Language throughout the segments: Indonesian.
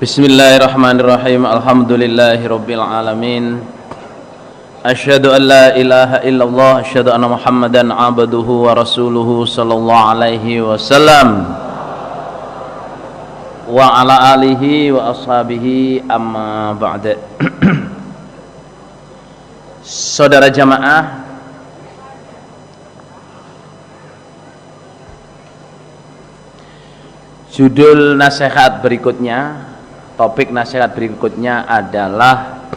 Bismillahirrahmanirrahim. Alhamdulillahirabbil alamin. Asyhadu an la ilaha illallah, asyhadu anna Muhammadan abduhu wa rasuluhu sallallahu alaihi wasallam wa ala alihi wa ashabihi, amma ba'd. Saudara jamaah, judul nasihat berikutnya, topik nasihat berikutnya adalah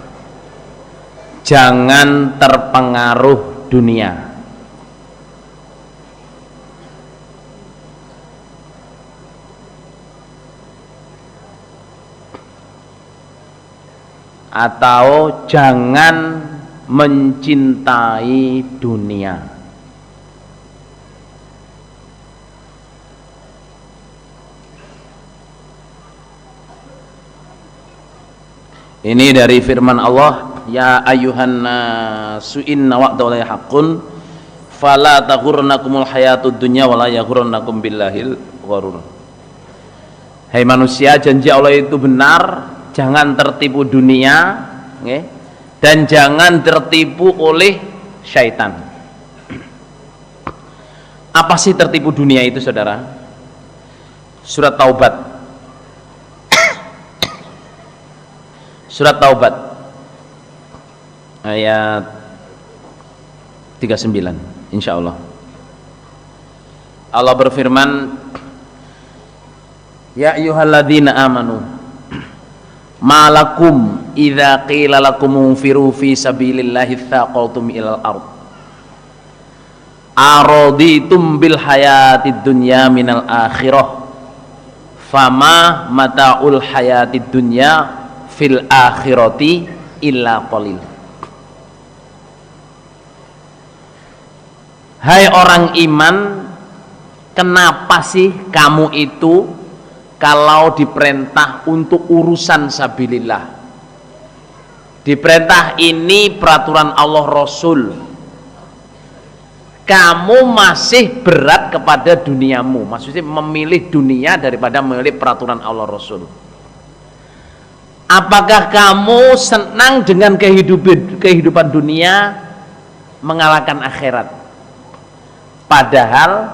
jangan terpengaruh dunia. Atau jangan mencintai dunia. Ini dari firman Allah, ya ayyuhan nasu inna wa'dallahi haqqun fala taghurrannakumul hayatud dunya wala yaghurrannakum billahil gharur. Hai manusia, janji Allah itu benar, jangan tertipu dunia, dan jangan tertipu oleh syaitan. Apa sih tertipu dunia itu, saudara? Surat Taubat. Surat Taubat ayat 39, insyaallah. Allah berfirman, ya ayyuhalladzina amanu malakum idza qila lakum unfiru fi sabilillahi tsaqaltum ilal ard araditum bil hayatid dunya minal akhirah fama mata'ul hayatid dunya fil akhirati illa qalil. Hai orang iman, kenapa sih kamu itu kalau diperintah untuk urusan sabilillah, diperintah ini peraturan Allah Rasul, kamu masih berat kepada duniamu, maksudnya memilih dunia daripada memilih peraturan Allah Rasul? Apakah kamu senang dengan kehidupan dunia mengalahkan akhirat? Padahal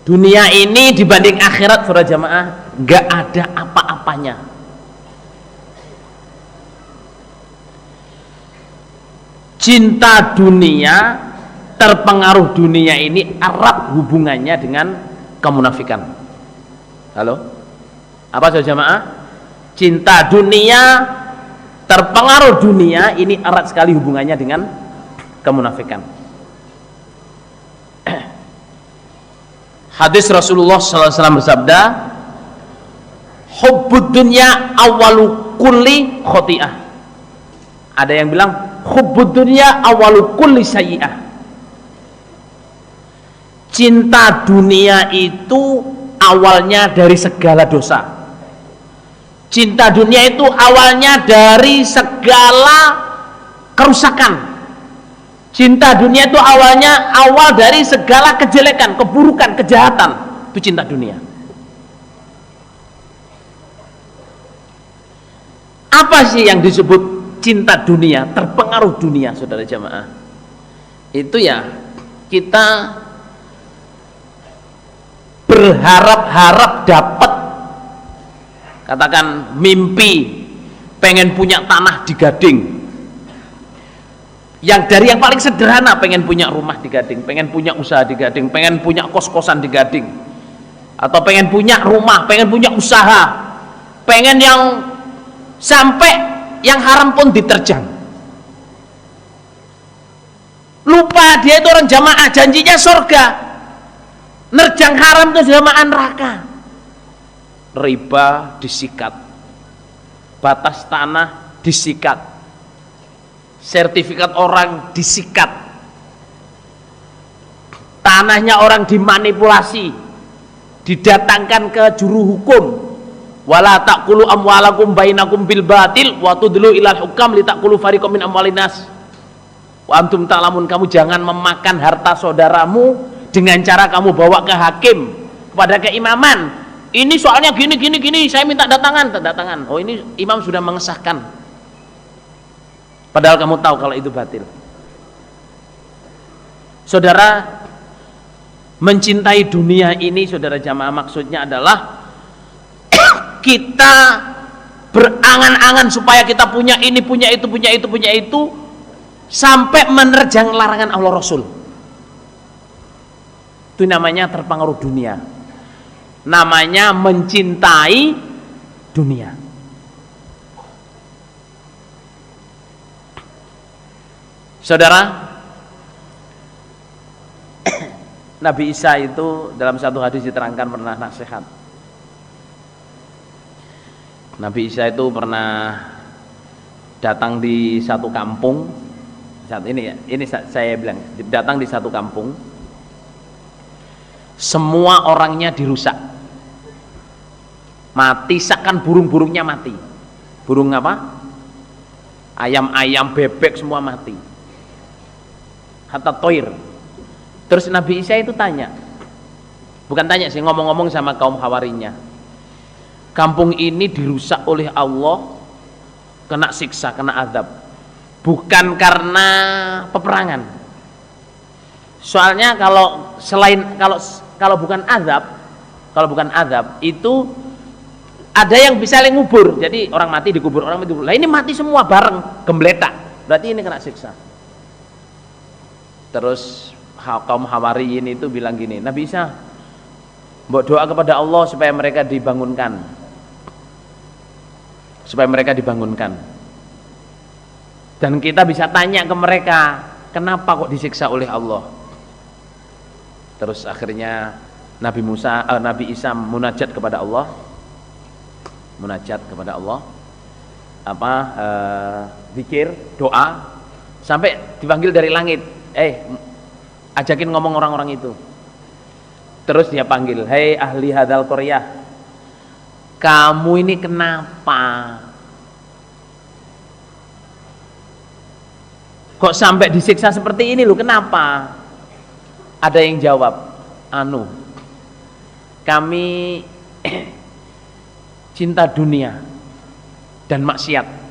dunia ini dibanding akhirat, saudara jamaah, gak ada apa-apanya. Cinta dunia, terpengaruh dunia ini erat hubungannya dengan kemunafikan. Halo? Apa saudara jamaah? Cinta dunia, terpengaruh dunia ini erat sekali hubungannya dengan kemunafikan. Hadis Rasulullah SAW bersabda, hubbud dunya awalu kulli khoti'ah. Ada yang bilang hubbud dunya awalu kulli sayyi'ah. Cinta dunia itu awalnya dari segala dosa. Cinta dunia itu awalnya dari segala kerusakan. Cinta dunia itu awal dari segala kejelekan, keburukan, kejahatan. Itu cinta dunia. Apa sih yang disebut cinta dunia, terpengaruh dunia, saudara jamaah? Itu ya, kita berharap-harap dapat, katakan mimpi pengen punya tanah di Gading, yang dari yang paling sederhana, pengen punya rumah di Gading, pengen punya usaha di Gading, pengen punya kos-kosan di Gading, atau pengen punya rumah, pengen punya usaha, pengen yang sampai yang haram pun diterjang. Lupa dia itu orang jamaah, janjinya surga, nerjang haram itu jamaah neraka. Riba disikat, batas tanah disikat, sertifikat orang disikat, tanahnya orang dimanipulasi, didatangkan ke juru hukum. Wala taqulu amwalakum bainakum bil batil wa tudlu ilal hukam li taqulu fariqam min amwalinas wa antum ta'lamun. Kamu jangan memakan harta saudaramu dengan cara kamu bawa ke hakim kepada keimaman. ini soalnya gini, saya minta tanda tangan. Oh, ini imam sudah mengesahkan. Padahal kamu tahu kalau itu batil. Saudara, mencintai dunia ini, saudara jamaah, maksudnya adalah kita berangan-angan supaya kita punya ini, punya itu, sampai menerjang larangan Allah Rasul. Itu namanya terpengaruh dunia, namanya mencintai dunia. Saudara, Nabi Isa itu dalam satu hadis diterangkan pernah nasihat. Nabi Isa itu pernah datang di satu kampung. Saat ini saya bilang, datang di satu kampung. Semua orangnya dirusak, mati, seakan burung-burungnya mati. Burung apa? Ayam-ayam, bebek semua mati. Hatta toir. Terus Nabi Isa itu tanya, bukan tanya sih, ngomong-ngomong sama kaum Hawarinya, kampung ini dirusak oleh Allah, kena siksa, kena azab, bukan karena peperangan. Soalnya kalau bukan azab itu ada yang bisa saling ngubur. Jadi orang mati dikubur, orang mati dikubur. Lah ini mati semua bareng, gembletak. Berarti ini kena siksa. Terus kaum Hawariyin itu bilang gini, Nabi Isa, mbok doa kepada Allah supaya mereka dibangunkan. Supaya mereka dibangunkan. Dan kita bisa tanya ke mereka, kenapa kok disiksa oleh Allah? Terus akhirnya Nabi Isa munajat kepada Allah. Zikir, doa, sampai dipanggil dari langit. Ajakin ngomong orang-orang itu. Terus dia panggil, hei ahli hadal qaryah, kamu ini kenapa kok sampai disiksa seperti ini loh, kenapa? Ada yang jawab, kami cinta dunia dan maksiat.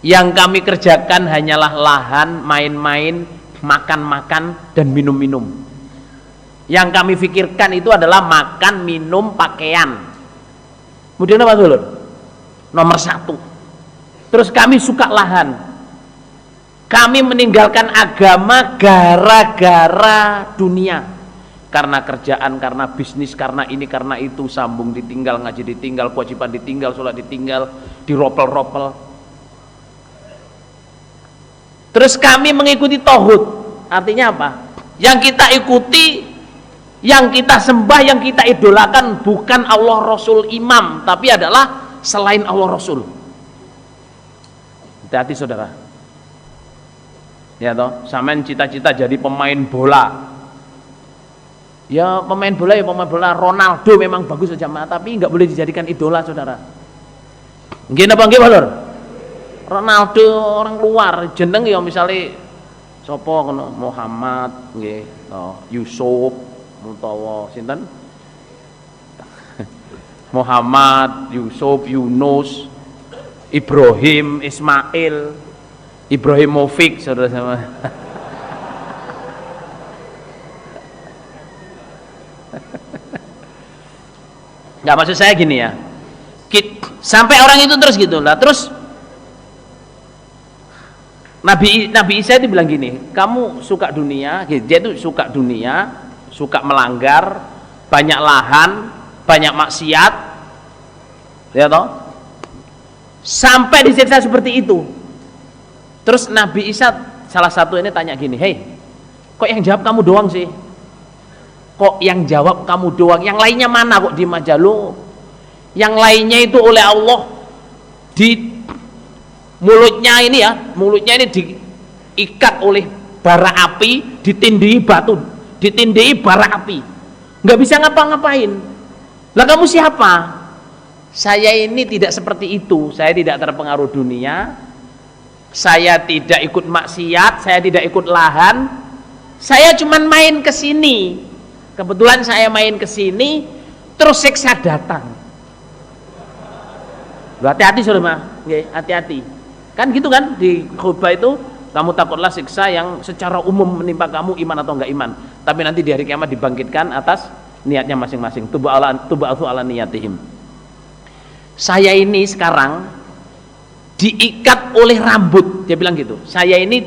Yang kami kerjakan hanyalah lahan, main-main, makan-makan, dan minum-minum. Yang kami pikirkan itu adalah makan, minum, pakaian. Kemudian apa dulu? Nomor 1. Terus kami suka lahan. Kami meninggalkan agama gara-gara dunia. Karena kerjaan, karena bisnis, karena ini, karena itu. Sambung ditinggal, ngaji ditinggal, kewajiban ditinggal, sholat ditinggal, diropel-ropel. Terus kami mengikuti tauhid. Artinya apa? Yang kita ikuti, yang kita sembah, yang kita idolakan bukan Allah Rasul Imam, tapi adalah selain Allah Rasul. Hati-hati saudara. Ya toh, sampean cita-cita jadi pemain bola. Ya pemain bola Ronaldo memang bagus saja, tapi nggak boleh dijadikan idola saudara. Nggih napa nggih, Lur? Ronaldo orang luar, jeneng ya misalnya sapa ngono, Muhammad nggih, Yusuf utawa sinten? Muhammad, Yusuf, Yunus, Ibrahim, Ismail, Ibrahimovic, saudara sama. Nggak, maksud saya gini ya, sampai orang itu terus gitu lah. Terus Nabi Isa itu bilang gini, kamu suka dunia, dia itu suka dunia, suka melanggar, banyak lahan, banyak maksiat, ya toh, sampai disiksa seperti itu. Terus Nabi Isa salah satu ini tanya gini, hei, kok yang jawab kamu doang sih? Kok yang jawab kamu doang? Yang lainnya mana kok di majalu? Yang lainnya itu oleh Allah di mulutnya ini diikat oleh bara api, ditindih batu, ditindih bara api, nggak bisa ngapa-ngapain. Lah kamu siapa? Saya ini tidak seperti itu. Saya tidak terpengaruh dunia, saya tidak ikut maksiat, saya tidak ikut lahan, saya cuman main ke sini Kebetulan saya main ke sini, terus siksa datang. Hati-hati saudara, hati-hati. Kan gitu kan di khutbah itu, kamu takutlah siksa yang secara umum menimpa kamu, iman atau enggak iman. Tapi nanti di hari kiamat dibangkitkan atas niatnya masing-masing. Tuba'atsu ala niyatihim. Saya ini sekarang diikat oleh rambut, dia bilang gitu. Saya ini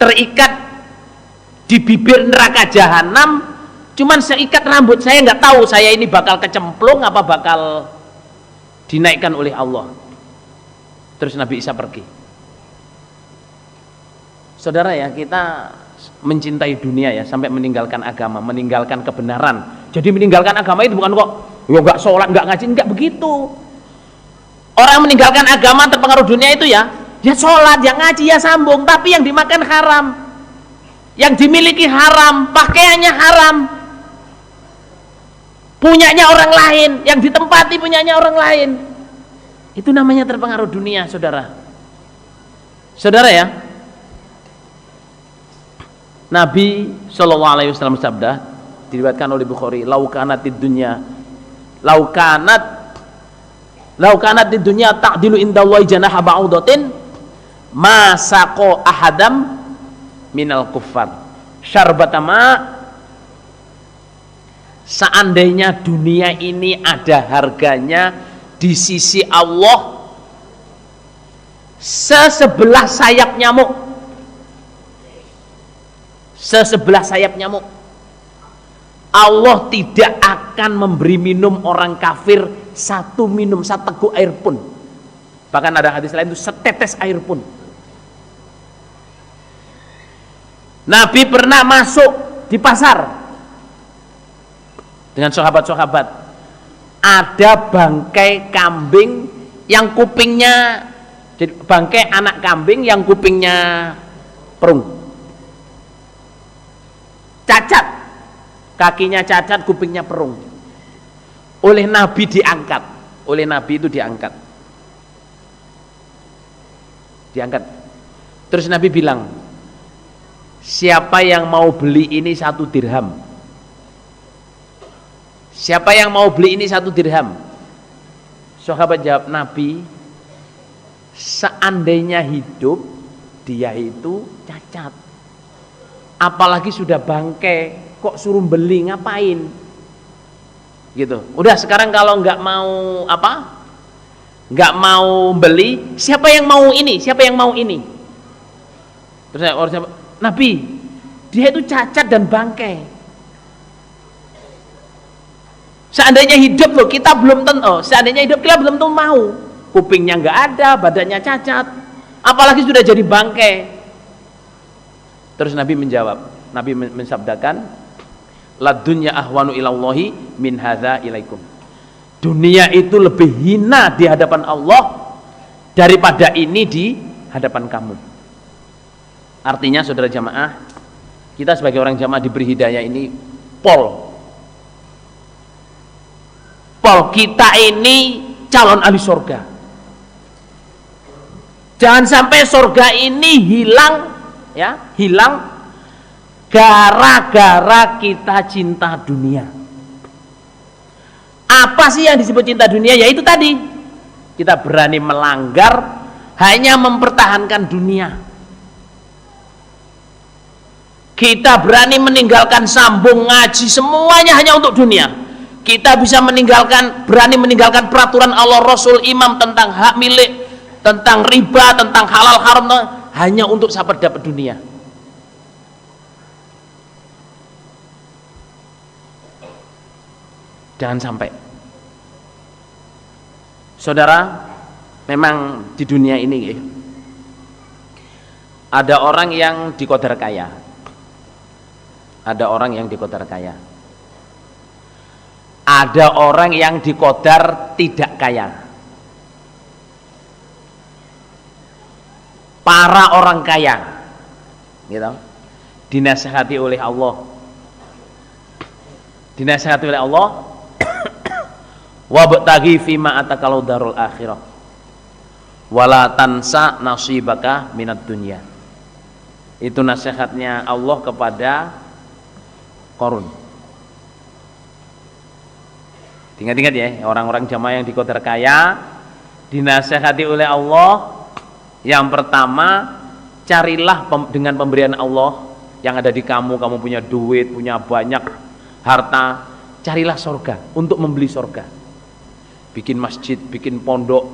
terikat di bibir neraka jahanam, cuman seikat rambut. Saya nggak tahu saya ini bakal kecemplung apa bakal dinaikkan oleh Allah. Terus Nabi Isa pergi. Saudara ya, kita mencintai dunia ya sampai meninggalkan agama, meninggalkan kebenaran. Jadi meninggalkan agama itu bukan kok ya nggak sholat, nggak ngaji, nggak begitu. Orang meninggalkan agama terpengaruh dunia itu ya sholat, ya ngaji, ya sambung, tapi yang dimakan haram, yang dimiliki haram, pakaiannya haram, punyanya orang lain, yang ditempati punyanya orang lain. Itu namanya terpengaruh dunia, saudara. Saudara ya, Nabi SAW sabda, diriwayatkan oleh Bukhari, laukanatid dunya ta'dilu indallahi janaha ba'udatin ma saqo ahadam minal kuffar syarbatama. Seandainya dunia ini ada harganya di sisi Allah sesebelah sayap nyamuk, Allah tidak akan memberi minum orang kafir satu teguk air pun. Bahkan ada hadis lain itu setetes air pun. Nabi pernah masuk di pasar dengan sahabat-sahabat. Ada bangkai kambing yang kupingnya, bangkai anak kambing yang kupingnya perung, cacat, kakinya cacat, kupingnya perung. Oleh Nabi diangkat, oleh Nabi itu diangkat. Terus Nabi bilang, siapa yang mau beli ini 1 dirham? Siapa yang mau beli ini 1 dirham? Sahabat jawab, Nabi, seandainya hidup dia itu cacat, apalagi sudah bangkai, kok suruh beli, ngapain? Gitu. Udah sekarang kalau nggak mau beli, siapa yang mau ini? Terus orang, Nabi, dia itu cacat dan bangkai. Seandainya hidup loh, kita belum tentu. Seandainya hidup kita belum tentu mau. Kupingnya nggak ada, badannya cacat, apalagi sudah jadi bangkai. Terus Nabi menjawab, Nabi mensabdakan, la dunya ahwanu ilallahi min hadza ilaikum. Dunia itu lebih hina di hadapan Allah daripada ini di hadapan kamu. Artinya saudara jamaah, kita sebagai orang jamaah diberi hidayah ini pol kita ini calon ahli surga. Jangan sampai surga ini hilang gara-gara kita cinta dunia. Apa sih yang disebut cinta dunia? Yaitu tadi, kita berani melanggar hanya mempertahankan dunia. Kita berani meninggalkan sambung, ngaji, semuanya hanya untuk dunia. Kita bisa berani meninggalkan peraturan Allah, Rasul, imam tentang hak milik, tentang riba, tentang halal haram, hanya untuk sahabat dapat dunia. Jangan sampai. Saudara, memang di dunia ini ada orang yang diqadar kaya. Ada orang yang diqadar kaya. Ada orang yang diqadar tidak kaya. Para orang kaya, gitu, dinasihati oleh Allah. Dinasihati oleh Allah, wabtaghi fima atakalau darul akhirah wala tansa nasibaka minad dunya. Itu nasihatnya Allah kepada Qarun. Ingat-ingat ya, orang-orang jamaah yang di Qadar kaya dinasihati oleh Allah. Yang pertama, carilah dengan pemberian Allah yang ada di kamu punya duit, punya banyak harta, carilah sorga untuk membeli sorga. Bikin masjid, bikin pondok.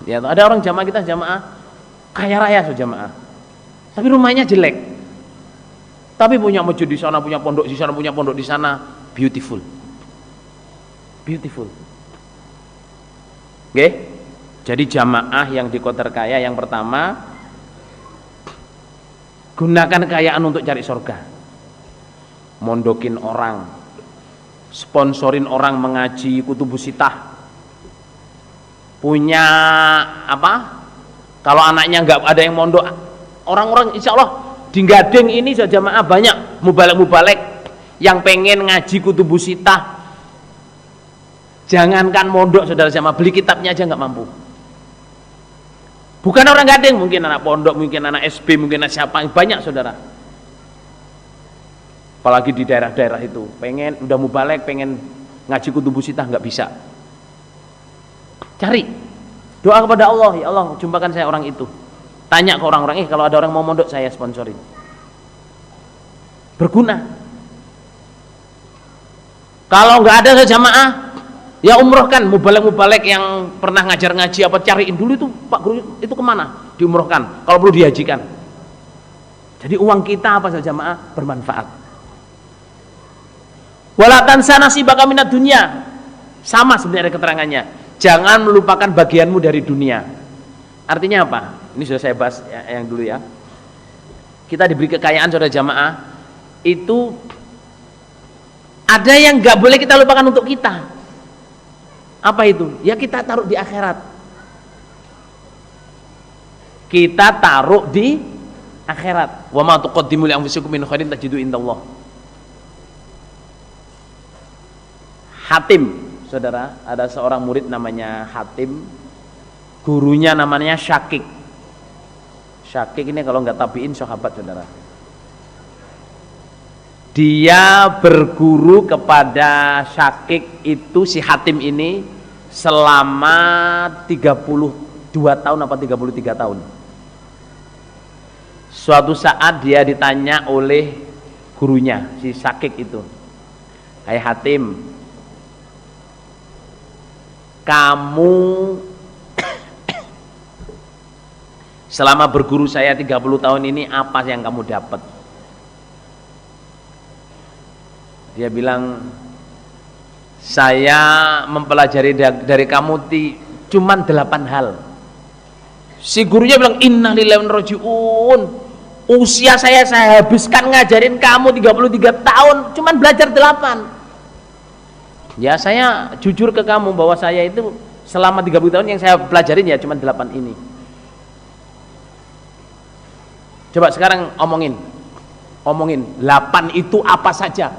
Ya, ada orang jamaah kita jamaah kaya raya jamaah, tapi rumahnya jelek. Tapi punya masjid di sana, punya pondok di sana, punya pondok di sana, beautiful. Beautiful. Oke? Jadi jamaah yang di Qadar kaya yang pertama, gunakan kekayaan untuk cari surga. Mondokin orang, sponsorin orang mengaji kutubus sitah. Punya apa? Kalau anaknya nggak ada yang mondok, orang-orang insya Allah di Gading ini jamaah banyak mubalek-mubalek yang pengen ngaji kutubus sitah. Jangankan mondok saudara jamaah, beli kitabnya aja nggak mampu. Bukan orang Gading, mungkin anak pondok, mungkin anak SB, mungkin anak siapa, banyak saudara. Apalagi di daerah-daerah itu, pengen udah mubalek, pengen ngaji kutubus sitah nggak bisa. Cari, doa kepada Allah, ya Allah jumpakan saya orang itu. Tanya ke orang-orang, kalau ada orang mau mondok saya sponsorin. Berguna. Kalau nggak ada jamaah, ya umrohkan mubalek-mubalek yang pernah ngajar ngaji apa, cariin dulu itu Pak Guru itu kemana, diumrohkan, kalau perlu dihajikan. Jadi uang kita apa saja jamaah bermanfaat. Wala tansa nasibaka minad dunya, sama sebenarnya keterangannya, jangan melupakan bagianmu dari dunia. Artinya apa? Ini sudah saya bahas yang dulu ya. Kita diberi kekayaan saudara jamaah, itu ada yang nggak boleh kita lupakan untuk kita. Apa itu? Ya kita taruh di akhirat. Kita taruh di akhirat. Wa ma tuqaddimu li anfusikum min khairin tajidu indallah. Hatim, saudara, ada seorang murid namanya Hatim, gurunya namanya Syakik. Syakik ini kalau nggak tabiin sahabat saudara. Dia berguru kepada Syakik itu, si Hatim ini selama 32 tahun apa 33 tahun. Suatu saat dia ditanya oleh gurunya, si Syakik itu, "Hai Hatim, kamu selama berguru saya 30 tahun ini apa yang kamu dapat?" Dia bilang, "Saya mempelajari dari kamu cuman 8 hal." Si gurunya bilang, "Innalillahi wa inna ilaihi raji'un. Usia saya habiskan ngajarin kamu 33 tahun, cuman belajar 8." Ya saya jujur ke kamu bahwa saya itu selama 30 tahun yang saya pelajarin ya cuman 8 ini. Coba sekarang omongin 8 itu apa saja.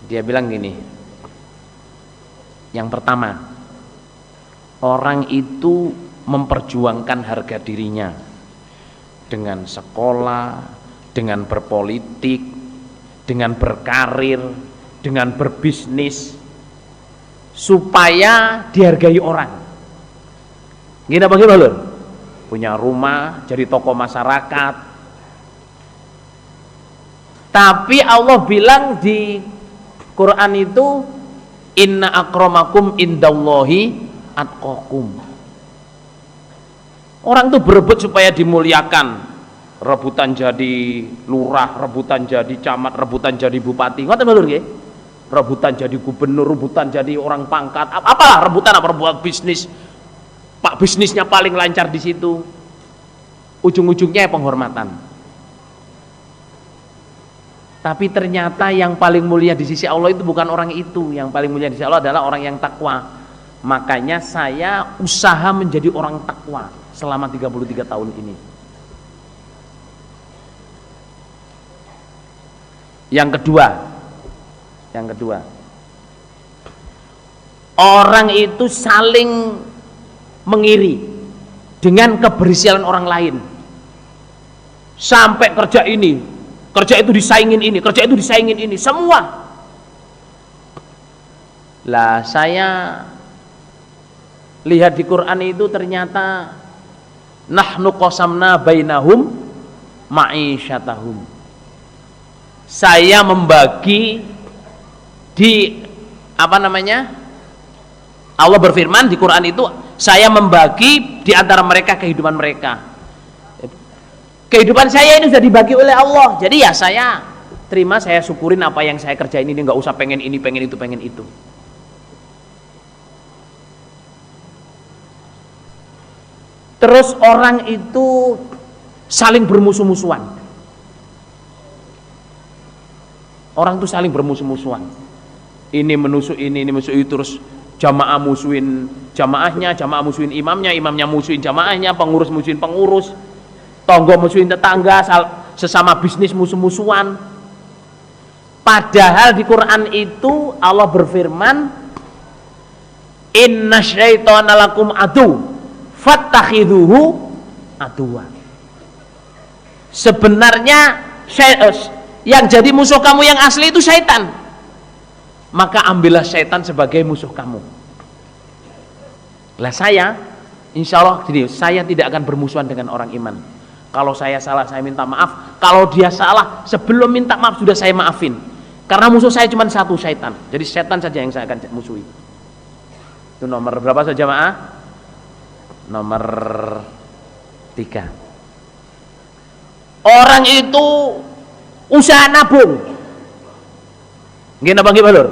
Dia bilang gini, yang pertama, orang itu memperjuangkan harga dirinya dengan sekolah, dengan berpolitik, dengan berkarir, dengan berbisnis, supaya dihargai orang. Gini apa gimana lho? Punya rumah, jadi tokoh masyarakat. Tapi Allah bilang di Quran itu, inna akramakum indallahi atqakum. Orang tuh berebut supaya dimuliakan, rebutan jadi lurah, rebutan jadi camat, rebutan jadi bupati. Ngoten lho nggih. Rebutan jadi gubernur, rebutan jadi orang pangkat, apalah rebutan, apa buat bisnis. Pak bisnisnya paling lancar di situ. Ujung-ujungnya penghormatan. Tapi ternyata yang paling mulia di sisi Allah itu bukan orang itu. Yang paling mulia di sisi Allah adalah orang yang takwa. Makanya saya usaha menjadi orang takwa selama 33 tahun ini. Yang kedua, orang itu saling mengiri dengan keberhasilan orang lain. Sampai kerja ini, kerja itu disaingin ini, kerja itu disaingin ini, semua. Lah saya lihat di Quran itu ternyata nahnu qasamna bainahum ma'isyatahum. Saya membagi di Allah berfirman di Quran itu, saya membagi di antara mereka kehidupan mereka. Kehidupan saya ini sudah dibagi oleh Allah. Jadi ya saya terima, saya syukurin apa yang saya kerjain ini, nggak usah pengen ini, pengen itu, pengen itu. Terus orang itu saling bermusuh-musuhan. Orang itu saling bermusuh-musuhan. Ini menusuk ini musuh itu, terus jamaah musuhin jamaahnya, jamaah musuhin imamnya, imamnya musuhin jamaahnya, pengurus musuhin pengurus, tonggo musuhin tetangga, sesama bisnis musuh-musuhan. Padahal di Quran itu Allah berfirman, inna syaitana lakum adu fattakhidhuhu aduwa. Sebenarnya yang jadi musuh kamu yang asli itu syaitan, maka ambillah syaitan sebagai musuh kamu. Lah saya insya Allah gini, saya tidak akan bermusuhan dengan orang iman. Kalau saya salah saya minta maaf, kalau dia salah sebelum minta maaf sudah saya maafin, karena musuh saya cuma satu, syaitan. Jadi syaitan saja yang saya akan musuhi. Itu nomor berapa saja jamaah? Nomor 3. Orang itu usaha nabung. Nggih napa nggih, Lur?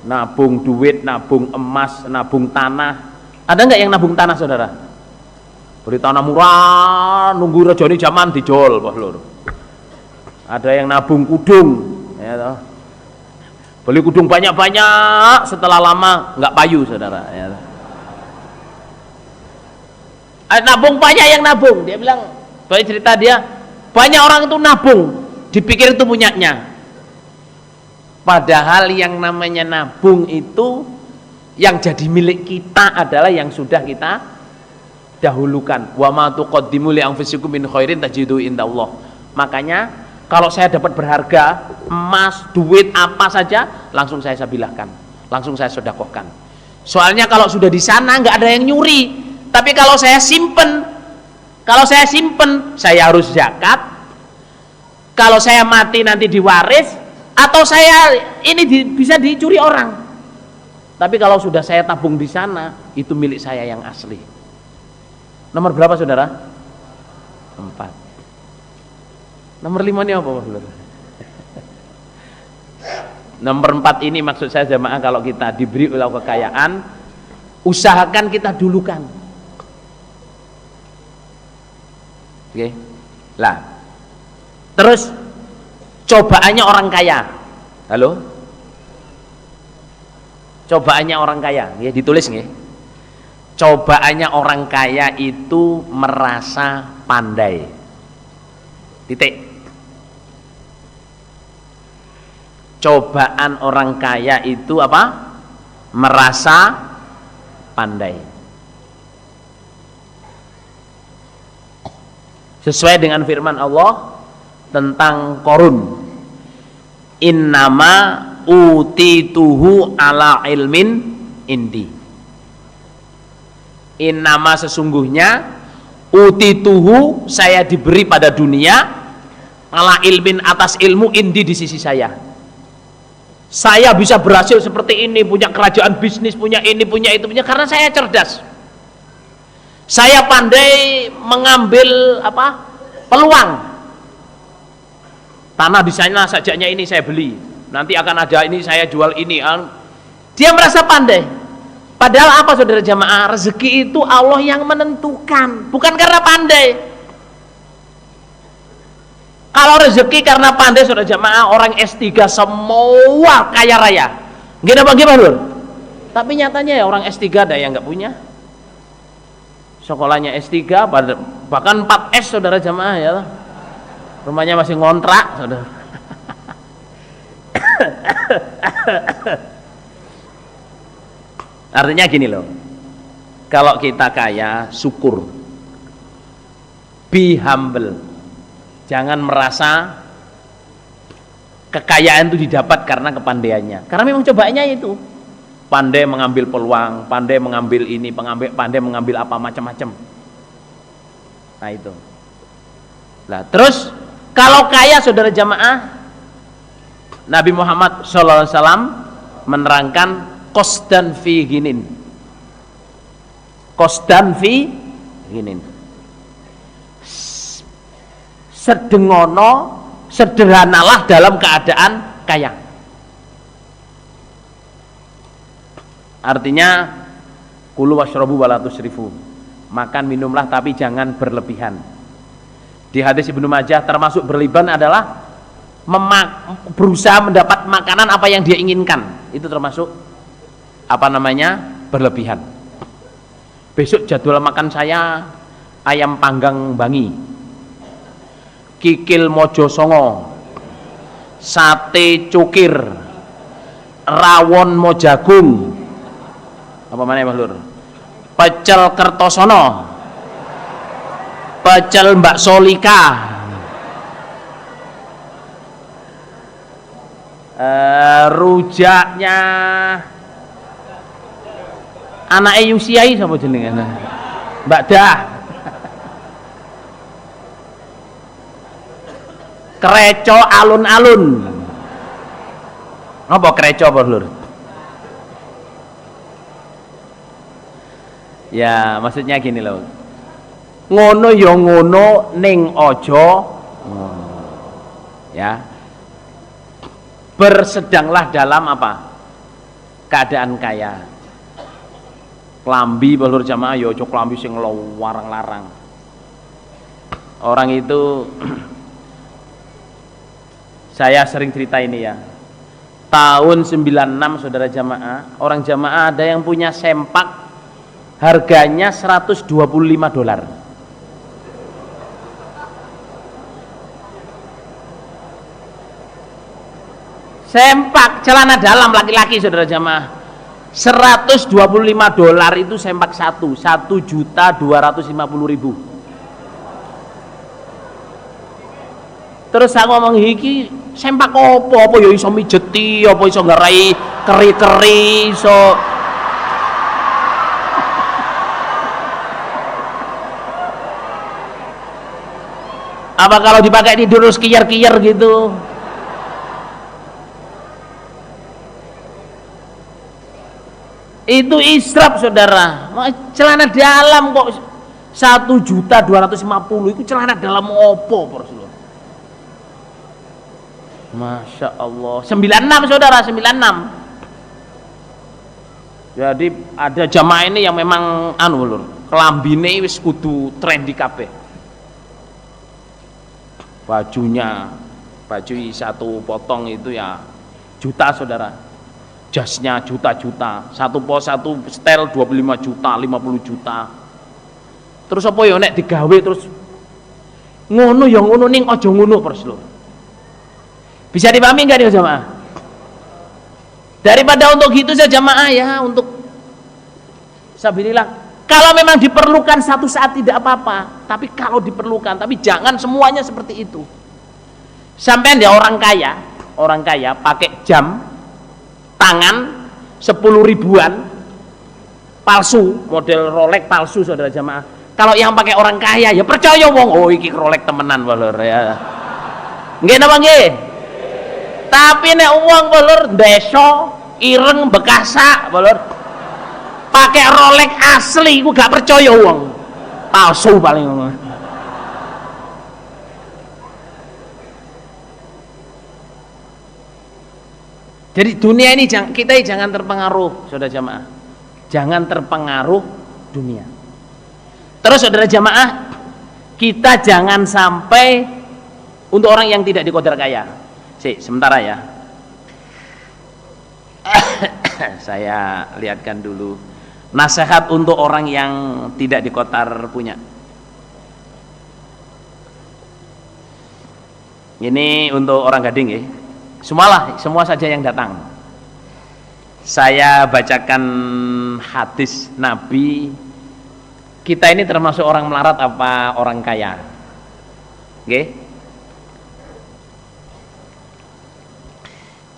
Nabung duit, nabung emas, nabung tanah. Ada nggak yang nabung tanah, saudara? Beli tanah murah, nunggu rejone zaman dijol, Pak Lur. Ada yang nabung kudung, ya toh. Beli kudung banyak-banyak, setelah lama nggak payu, saudara, ya toh. Nabung banyak yang nabung, dia bilang, banyak cerita dia, banyak orang itu nabung, dipikir itu punyanya. Padahal yang namanya nabung itu yang jadi milik kita adalah yang sudah kita dahulukan. Wa ma tuqaddimu li anfusikum min khairin tajidu indallah. Makanya kalau saya dapat berharga, emas, duit apa saja, langsung saya sabilahkan, langsung saya sedekahkan. Soalnya kalau sudah di sana nggak ada yang nyuri. Tapi kalau saya simpen, saya harus zakat. Kalau saya mati nanti diwaris, atau saya ini bisa dicuri orang. Tapi kalau sudah saya tabung di sana, itu milik saya yang asli. Nomor berapa, saudara? 4. Nomor 5 ini apa, saudara? Nomor 4 ini maksud saya jamaah, kalau kita diberi oleh kekayaan, usahakan kita dulukan. Oke. Lah. Terus cobaannya orang kaya. Halo? Cobaannya orang kaya, ya ditulis nggih. Cobaannya orang kaya itu merasa pandai. Titik. Cobaan orang kaya itu apa? Merasa pandai. Sesuai dengan firman Allah tentang Qarun, innama utituhu ala ilmin indi. Innama sesungguhnya, utituhu saya diberi pada dunia, ala ilmin atas ilmu, indi di sisi saya. Saya bisa berhasil seperti ini, punya kerajaan bisnis, punya ini, punya itu, punya, karena saya cerdas. Saya pandai mengambil peluang. Tanah di sana sajaknya ini saya beli, nanti akan ada ini saya jual ini. Dia merasa pandai. Padahal apa, saudara jamaah? Rezeki itu Allah yang menentukan, bukan karena pandai. Kalau rezeki karena pandai, saudara jamaah, orang S3 semua kaya raya. Gimana, Lur? Tapi nyatanya ya orang S3 ada yang nggak punya. Sekolahnya S3, bahkan 4S, saudara jamaah, ya. Rumahnya masih ngontrak, saudara. Artinya gini loh, kalau kita kaya, syukur, be humble, jangan merasa kekayaan itu didapat karena kepandaiannya, karena memang cobaannya itu. pandai mengambil peluang, pandai mengambil ini, pandai mengambil apa macam-macam. Nah itu. Nah terus kalau kaya saudara jamaah, Nabi Muhammad SAW menerangkan qasdan fi ginin. Qasdan fi ginin. Sedengono, sederhanalah dalam keadaan kaya. Artinya kulu washrabu wala tusrifu. Makan minumlah tapi jangan berlebihan. Di hadis Ibnu Majah termasuk berlebihan adalah berusaha mendapat makanan apa yang dia inginkan. Itu termasuk apa namanya? Berlebihan. Besok jadwal makan saya ayam panggang Bangi, kikil Mojo Songo, sate cukir, rawon Mojagung, apa mana ya Mas Lur? Pecel Kertosono, pecel Mbak Solika, rujaknya anak Yusiai sama jenengan Mbak Dah, kreco alun-alun. Apa kreco Bos Lur? Ya maksudnya gini loh, ngono ya ngono ning ojo ngono ya, bersedanglah dalam apa keadaan kaya. Klambi balur jamaah ya aja klambi sing larang-larang. Orang itu saya sering cerita ini ya, tahun 96 saudara jamaah, orang jamaah ada yang punya sempak harganya $125. Sempak celana dalam laki-laki saudara jamaah, $125 itu sempak satu, 1.250.000. Terus aku ngomong iki sempak apa ya iso mijeti, apa iso ngerai keri-keri, iso apa kalau dipakai tidur terus kiyer-kiyer gitu. Itu israf saudara. Celana dalam kok 1.250.000 itu celana dalam opo Rasulullah. Masya Allah. 96 saudara, 96. Jadi ada jamaah ini yang memang anu lur, kelambine wis kudu tren di kabeh. Bajunya, baju satu potong itu ya juta saudara. Jasnya juta-juta, satu setel 25 juta, 50 juta. Terus apa ya nek digawe terus ngono ya ngono ning aja ngono Rasulullah. Bisa dipahami enggak ya jamaah? Daripada untuk gitu saja jamaah ya, untuk sabilillah. Kalau memang diperlukan satu saat tidak apa-apa, tapi kalau diperlukan, tapi jangan semuanya seperti itu. Sampai dia orang kaya pakai jam tangan 10 ribuan palsu, model Rolex palsu saudara jamaah. Kalau yang pakai orang kaya ya percaya wong, oh iki Rolex temenan walur ya. Nggih napa nggih? Tapi nek wong walur desa ireng bekasa walur pakai Rolex asli ku gak percaya wong. Palsu paling. Jadi dunia ini kita jangan terpengaruh saudara jamaah. Jangan terpengaruh dunia. Terus saudara jamaah, kita jangan sampai untuk orang yang tidak diqadar kaya. Sementara ya. Saya lihatkan dulu nasihat untuk orang yang tidak diqadar punya. Ini untuk orang Gading ya. Semua saja yang datang. Saya bacakan hadis Nabi. Kita ini termasuk orang melarat apa orang kaya? Oke?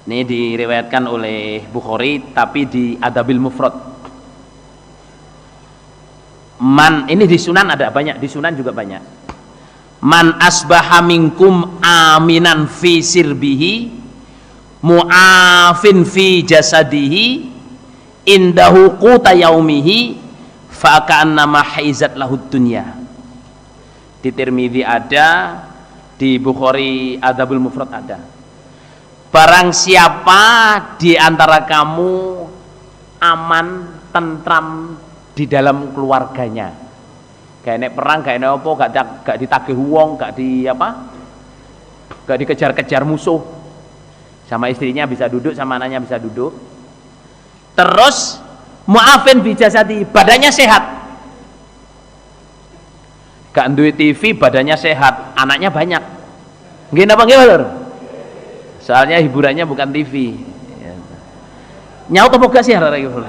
Ini diriwayatkan oleh Bukhari tapi di Adabil Mufrad. Ini di Sunan ada banyak, di Sunan juga banyak. Man asbaha minkum aminan fi sirbihi mu'afin fi jasadihi indahu quta yaumihi fa ka'annama haizat lahud dunya. Di Tirmidzi ada, di Bukhari Adabul Mufrad ada. Barang siapa di antara kamu aman, tentram di dalam keluarganya, gak enek perang, gak enek apa, gak ditagih wong, gak dikejar-kejar musuh, sama istrinya bisa duduk, sama anaknya bisa duduk, terus mu'afin bijasati, badannya sehat, gak duwe TV, badannya sehat, anaknya banyak, nggih napa nggih Lur? Soalnya hiburannya bukan TV. Nyaut apa gak sih hari ini?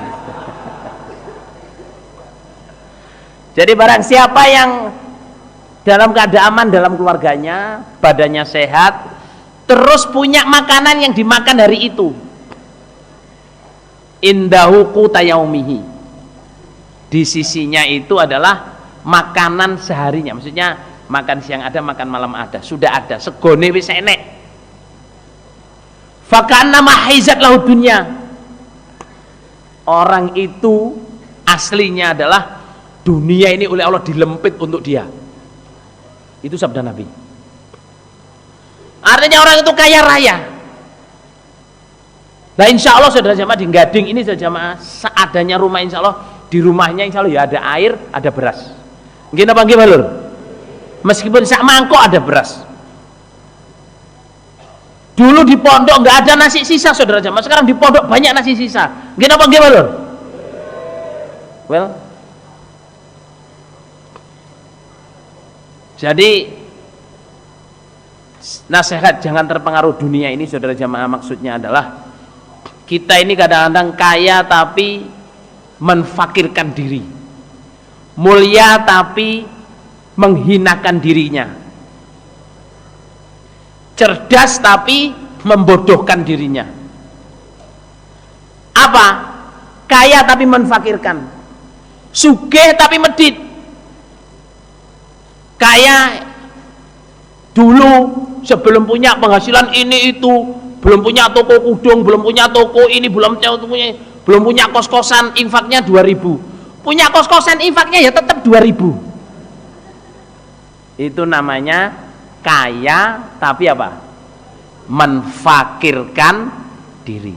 Jadi barang siapa yang dalam keadaan aman dalam keluarganya, badannya sehat, terus punya makanan yang dimakan hari itu, indahu quta yaumihi, di sisinya itu adalah makanan seharinya, maksudnya makan siang ada, makan malam ada, sudah ada, segone wis enek. Faka'annama haizat lahu dunya. Orang itu aslinya adalah dunia ini oleh Allah dilempit untuk dia. Itu sabda Nabi. Artinya orang itu kaya raya. Nah insya Allah saudara jamaah di Gading ini saudara jamaah, seadanya rumah insya Allah, di rumahnya insya Allah ya ada air, ada beras. Nggih napa nggih Lur? Meskipun sak mangkok ada beras. Dulu di pondok nggak ada nasi sisa saudara jamaah, sekarang di pondok banyak nasi sisa. Nggih napa nggih Lur? Well, jadi nasihat jangan terpengaruh dunia ini saudara jamaah, maksudnya adalah kita ini kadang-kadang kaya tapi menfakirkan diri, mulia tapi menghinakan dirinya, cerdas tapi membodohkan dirinya. Apa? Kaya tapi menfakirkan, sugih tapi medit. Kaya dulu sebelum punya penghasilan ini itu, belum punya toko kudung, belum punya toko ini, belum punya kos-kosan, infaknya 2000. Punya kos-kosan, infaknya ya tetap 2000. Itu namanya kaya tapi apa? Menfakirkan diri.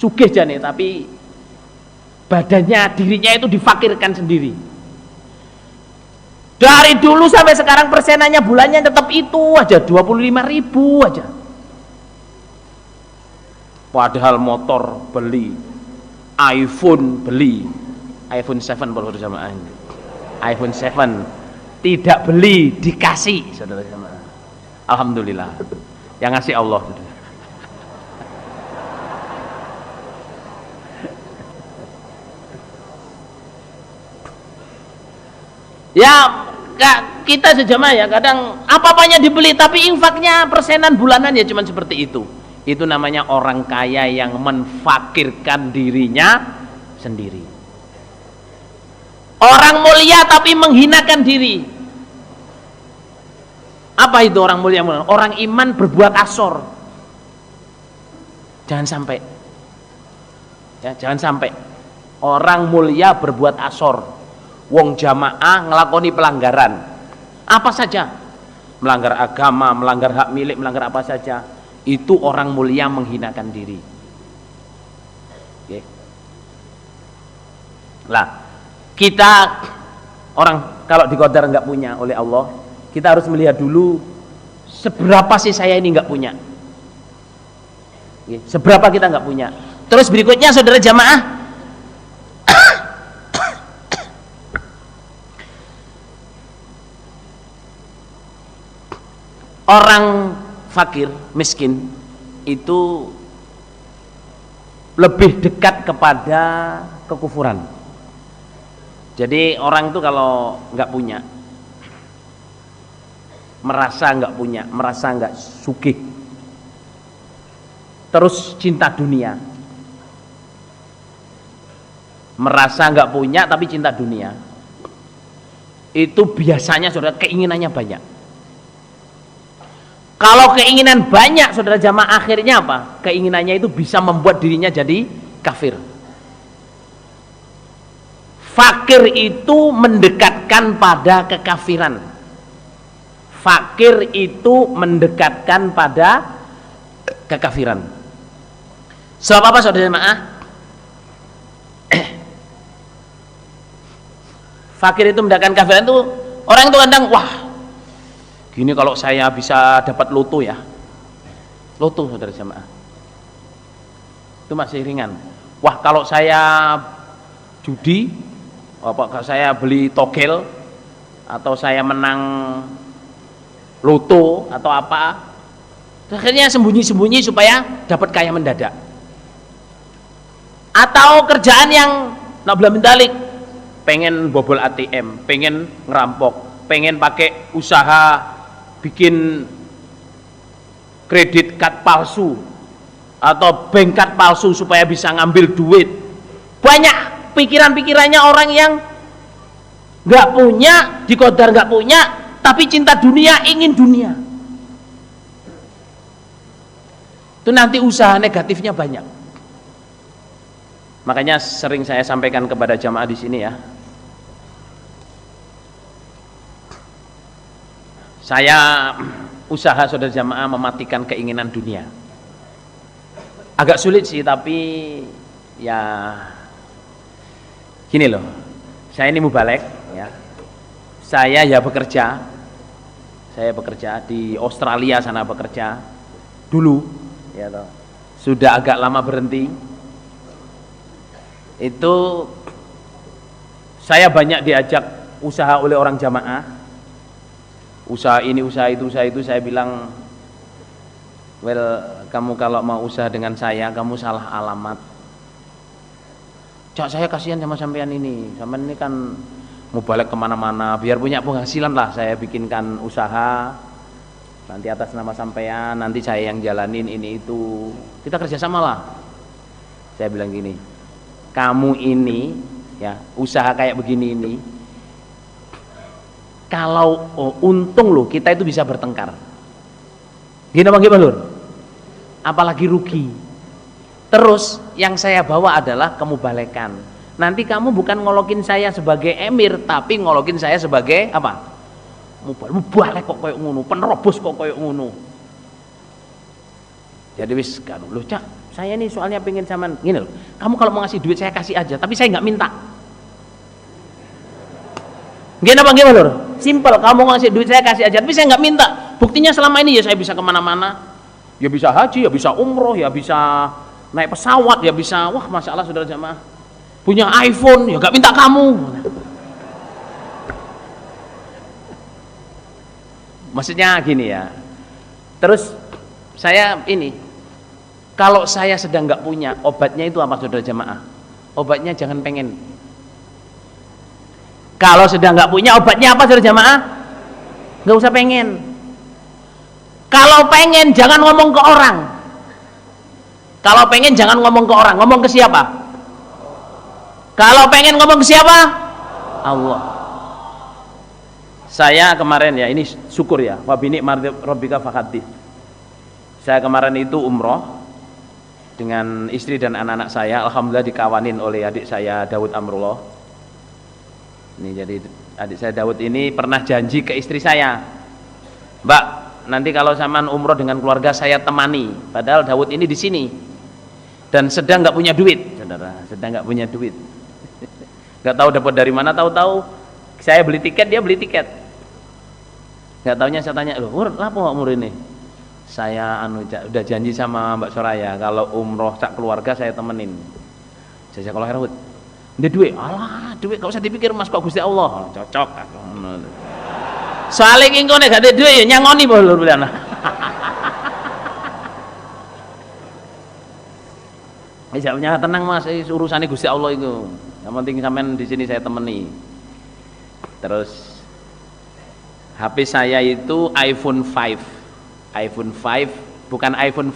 Sugih jane tapi badannya, dirinya itu difakirkan sendiri. Dari dulu sampai sekarang persenannya bulannya tetap itu aja, 25.000 aja. Padahal motor beli, iPhone beli, iPhone 7 baru jamaah ini. iPhone 7 tidak beli, dikasih saudara jamaah. Alhamdulillah. Yang ngasih Allah. Ya kita sejamaah ya kadang apa-apanya dibeli tapi infaknya persenan bulanan ya cuman seperti itu. Itu namanya orang kaya yang menfakirkan dirinya sendiri. Orang mulia tapi menghinakan diri. Apa itu orang mulia? Orang iman berbuat asor. Jangan sampai. Ya, jangan sampai. Orang mulia berbuat asor. Wong jamaah ngelakoni pelanggaran apa saja, melanggar agama, melanggar hak milik, melanggar apa saja, itu orang mulia menghinakan diri. Okay. Lah kita orang kalau diqadar nggak punya oleh Allah, kita harus melihat dulu seberapa sih saya ini nggak punya. Okay. Seberapa kita nggak punya. Terus berikutnya saudara jamaah, orang fakir, miskin itu lebih dekat kepada kekufuran. Jadi orang itu kalau nggak punya, merasa nggak punya, merasa nggak sugih, terus cinta dunia, merasa nggak punya tapi cinta dunia, itu biasanya saudara keinginannya banyak. Kalau keinginan banyak saudara jamaah, akhirnya apa? Keinginannya itu bisa membuat dirinya jadi kafir. Fakir itu mendekatkan pada kekafiran. Fakir itu mendekatkan pada kekafiran. Sebab apa saudara jemaah? Fakir itu mendekatkan kekafiran itu, orang itu kadang, wah, gini kalau saya bisa dapat loto ya. Loto saudara jemaah. Itu masih ringan. Wah, kalau saya judi, apakah saya beli togel atau saya menang loto atau apa, akhirnya sembunyi-sembunyi supaya dapat kaya mendadak. Atau kerjaan yang nabla mendalik, pengen bobol ATM, pengen ngerampok, pengen pakai usaha bikin kredit card palsu atau bank card palsu supaya bisa ngambil duit. Banyak pikiran-pikirannya orang yang nggak punya, dikodar nggak punya, tapi cinta dunia, ingin dunia. Itu nanti usaha negatifnya banyak. Makanya sering saya sampaikan kepada jamaah di sini ya. Saya usaha saudara jamaah mematikan keinginan dunia. Agak sulit sih, tapi ya gini loh, saya ini mubalek ya. Saya ya bekerja. Saya bekerja di Australia sana, bekerja dulu ya toh. Sudah agak lama berhenti. Itu saya banyak diajak usaha oleh orang jamaah. Usaha ini, usaha itu, saya bilang, well, kamu kalau mau usaha dengan saya, kamu salah alamat. Cak, saya kasihan sama sampean ini. Sampean ini kan mau balik kemana-mana, biar punya penghasilan lah. Saya bikinkan usaha, nanti atas nama sampean, nanti saya yang jalanin ini itu. Kita kerjasama lah. Saya bilang gini, kamu ini ya usaha kayak begini ini, kalau untung loh kita itu bisa bertengkar. Gini apa gimana lur? Apalagi rugi. Terus yang saya bawa adalah kemubalekan. Nanti kamu bukan ngolokin saya sebagai emir, tapi ngolokin saya sebagai apa? Mubalek kok koyok ngono, penerobos kok koyok ngono. Jadi wis kan loh, Cak, saya nih soalnya pengen sama gini loh. Kamu kalau mau ngasih duit saya kasih aja, tapi saya nggak minta. Gini apa gimana lur? Simpel, kamu ngasih duit saya kasih aja, tapi saya nggak minta. Buktinya selama ini ya saya bisa kemana-mana. Ya bisa haji, ya bisa umroh, ya bisa naik pesawat, ya bisa, wah masalah saudara jamaah, punya iPhone, ya gak minta kamu. Maksudnya gini ya. Terus saya ini, kalau saya sedang gak punya, obatnya itu apa saudara jamaah? Obatnya jangan pengen. Kalau sedang gak punya, obatnya apa saudara jamaah? Gak usah pengen. Kalau pengen jangan ngomong ke orang. Kalau pengen jangan ngomong ke orang, ngomong ke siapa? Kalau pengen ngomong ke siapa? Allah. Saya kemarin ya, ini syukur ya, wabini rabbika fahaddits. Saya kemarin itu umroh dengan istri dan anak-anak saya. Alhamdulillah dikawanin oleh adik saya Daud Amrullah. Ini jadi adik saya Daud ini pernah janji ke istri saya, Mbak, nanti kalau sampean umroh dengan keluarga saya temani. Padahal Daud ini di sini dan sedang nggak punya duit, saudara, sedang nggak punya duit, nggak tahu dapat dari mana. Tahu-tahu saya beli tiket, dia beli tiket. Nggak taunya saya tanya, loh, apa umur ini? Saya udah janji sama Mbak Soraya kalau umroh sak keluarga saya temenin. Saya kalau herawut, dia duit, alah duit, gak usah dipikir mas, kok Gusti Allah, cocok. Soalnya engko nek gak ada duit ya nyangoni po lur bilana. Jawabnya tenang mas, urusannya Gusti Allah itu. Yang penting sampean di sini saya temani. Terus HP saya itu iPhone 5, bukan iPhone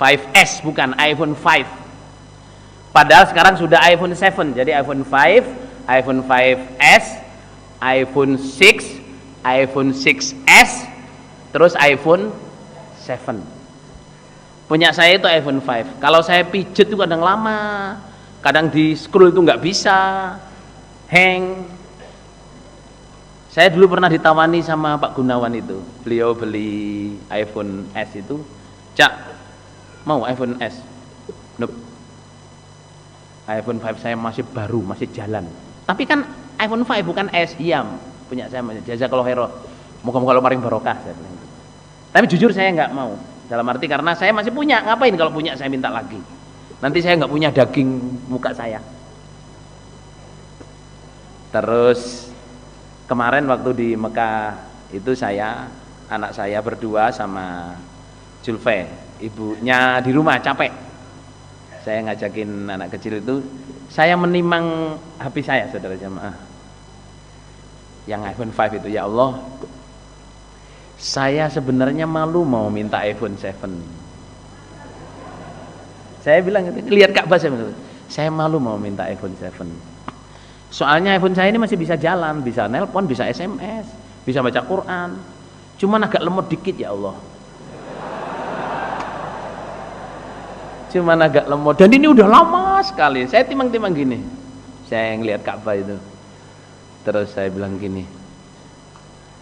5S bukan iPhone 5. Padahal sekarang sudah iPhone 7. Jadi iPhone 5, iPhone 5S, iPhone 6, iPhone 6S, terus iPhone 7. Punya saya itu iPhone 5. Kalau saya pijet itu kadang lama, kadang di scroll itu nggak bisa, hang. Saya dulu pernah ditawani sama Pak Gunawan itu, beliau beli iPhone S itu, Cak, mau iPhone S? Nope. iPhone 5 saya masih baru, masih jalan. Tapi kan iPhone 5 bukan S, iya, punya saya jazakallahu khairan. Moga-moga lo maring barokah saya bilang. Tapi jujur saya nggak mau. Dalam arti karena saya masih punya, ngapain kalau punya saya minta lagi. Nanti saya nggak punya daging muka saya. Terus kemarin waktu di Mekah itu saya, anak saya berdua sama Julfe, ibunya di rumah capek. Saya ngajakin anak kecil itu, saya menimang HP saya, saudara jamaah. Yang iPhone 5 itu, ya Allah, saya sebenarnya malu mau minta iPhone 7. Saya bilang, lihat Ka'bah, saya malu mau minta iPhone 7. Soalnya iPhone saya ini masih bisa jalan, bisa nelpon, bisa SMS, bisa baca Quran. Cuman agak lemot dikit ya Allah. Cuman agak lemot. Dan ini udah lama sekali. Saya timang-timang gini. Saya ngelihat Ka'bah itu. Terus saya bilang gini,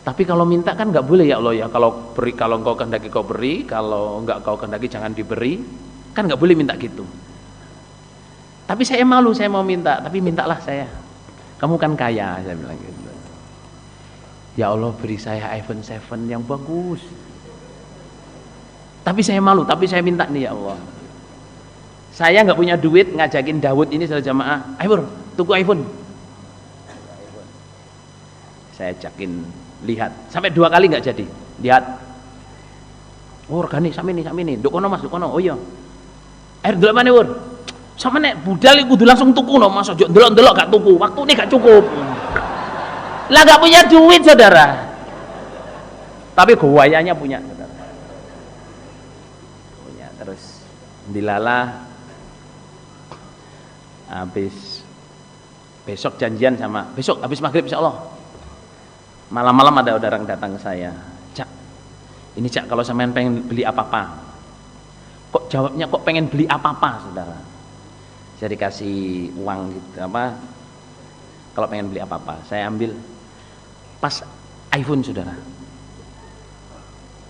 tapi kalau minta kan nggak boleh ya Allah ya. Kalau beri, kalau engkau kehendaki kau beri, kalau enggak kau kehendaki jangan diberi. Kan nggak boleh minta gitu. Tapi saya malu, saya mau minta. Tapi mintalah saya. Kamu kan kaya, saya bilang gitu. Ya Allah, beri saya iPhone 7 yang bagus. Tapi saya malu, tapi saya minta nih ya Allah. Saya nggak punya duit ngajakin Daud ini saudara jamaah, ayo bro, tuku iPhone. Saya ajakin lihat, sampai 2 kali nggak jadi. Lihat, oh organik sama ini, duk kono mas, duk kono, oh iya. Air dulu mana bro? Sama nek budal kudu langsung tuku no, masa jok delok-delok gak tuku, waktu ini gak cukup. Lah gak punya duit saudara. Tapi gawayanya punya saudara. Punya terus dilalah. Habis besok janjian sama, besok habis maghrib insyaallah. Malam-malam ada orang datang ke saya, Cak, ini Cak kalau sampean pengen beli apa-apa. Kok jawabnya kok pengen beli apa-apa saudara. Saya dikasih uang gitu apa, kalau pengen beli apa-apa saya ambil pas iPhone saudara,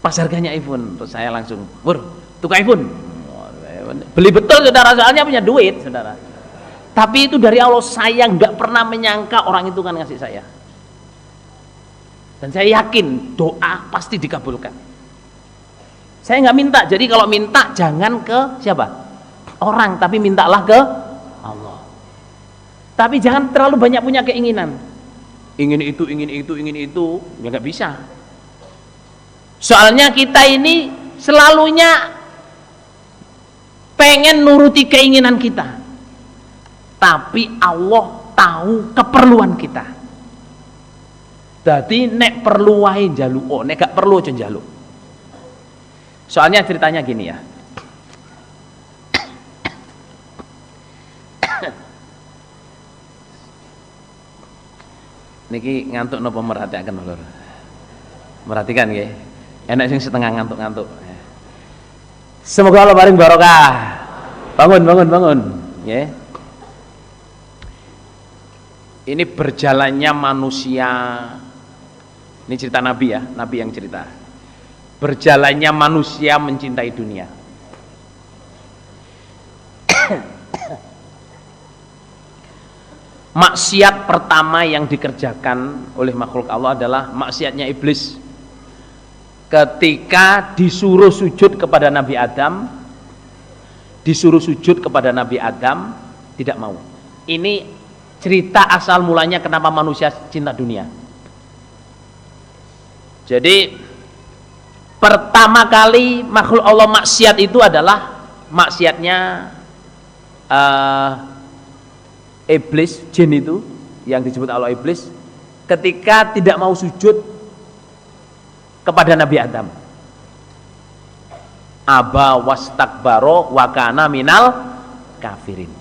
pas harganya iPhone, terus saya langsung tuku iPhone, beli betul saudara, soalnya punya duit saudara. Tapi itu dari Allah, saya nggak pernah menyangka orang itu kan ngasih saya, dan saya yakin doa pasti dikabulkan. Saya nggak minta, jadi kalau minta jangan ke siapa? Orang, tapi mintalah ke Allah. Tapi jangan terlalu banyak punya keinginan. Ingin itu, ya nggak bisa. Soalnya kita ini selalunya pengen nuruti keinginan kita. Tapi Allah tahu keperluan kita. Jadi nek perlu wae njaluk, nek gak perlu aja njaluk. Soalnya ceritanya gini ya. Niki ngantuk nopo merhatikan lho. Merhatikan nggih. Enak sing setengah ngantuk-ngantuk. Semoga Allah paring barokah. Bangun. Nggih. Ini berjalannya manusia. Ini cerita Nabi ya, Nabi yang cerita. Berjalannya manusia mencintai dunia. Maksiat pertama yang dikerjakan oleh makhluk Allah adalah maksiatnya iblis. Ketika disuruh sujud kepada Nabi Adam, tidak mau. Ini cerita asal mulanya kenapa manusia cinta dunia. Jadi pertama kali makhluk Allah maksiat itu adalah maksiatnya iblis, jin itu yang disebut Allah iblis, ketika tidak mau sujud kepada Nabi Adam. aba wastakbaro wa kana minal kafirin.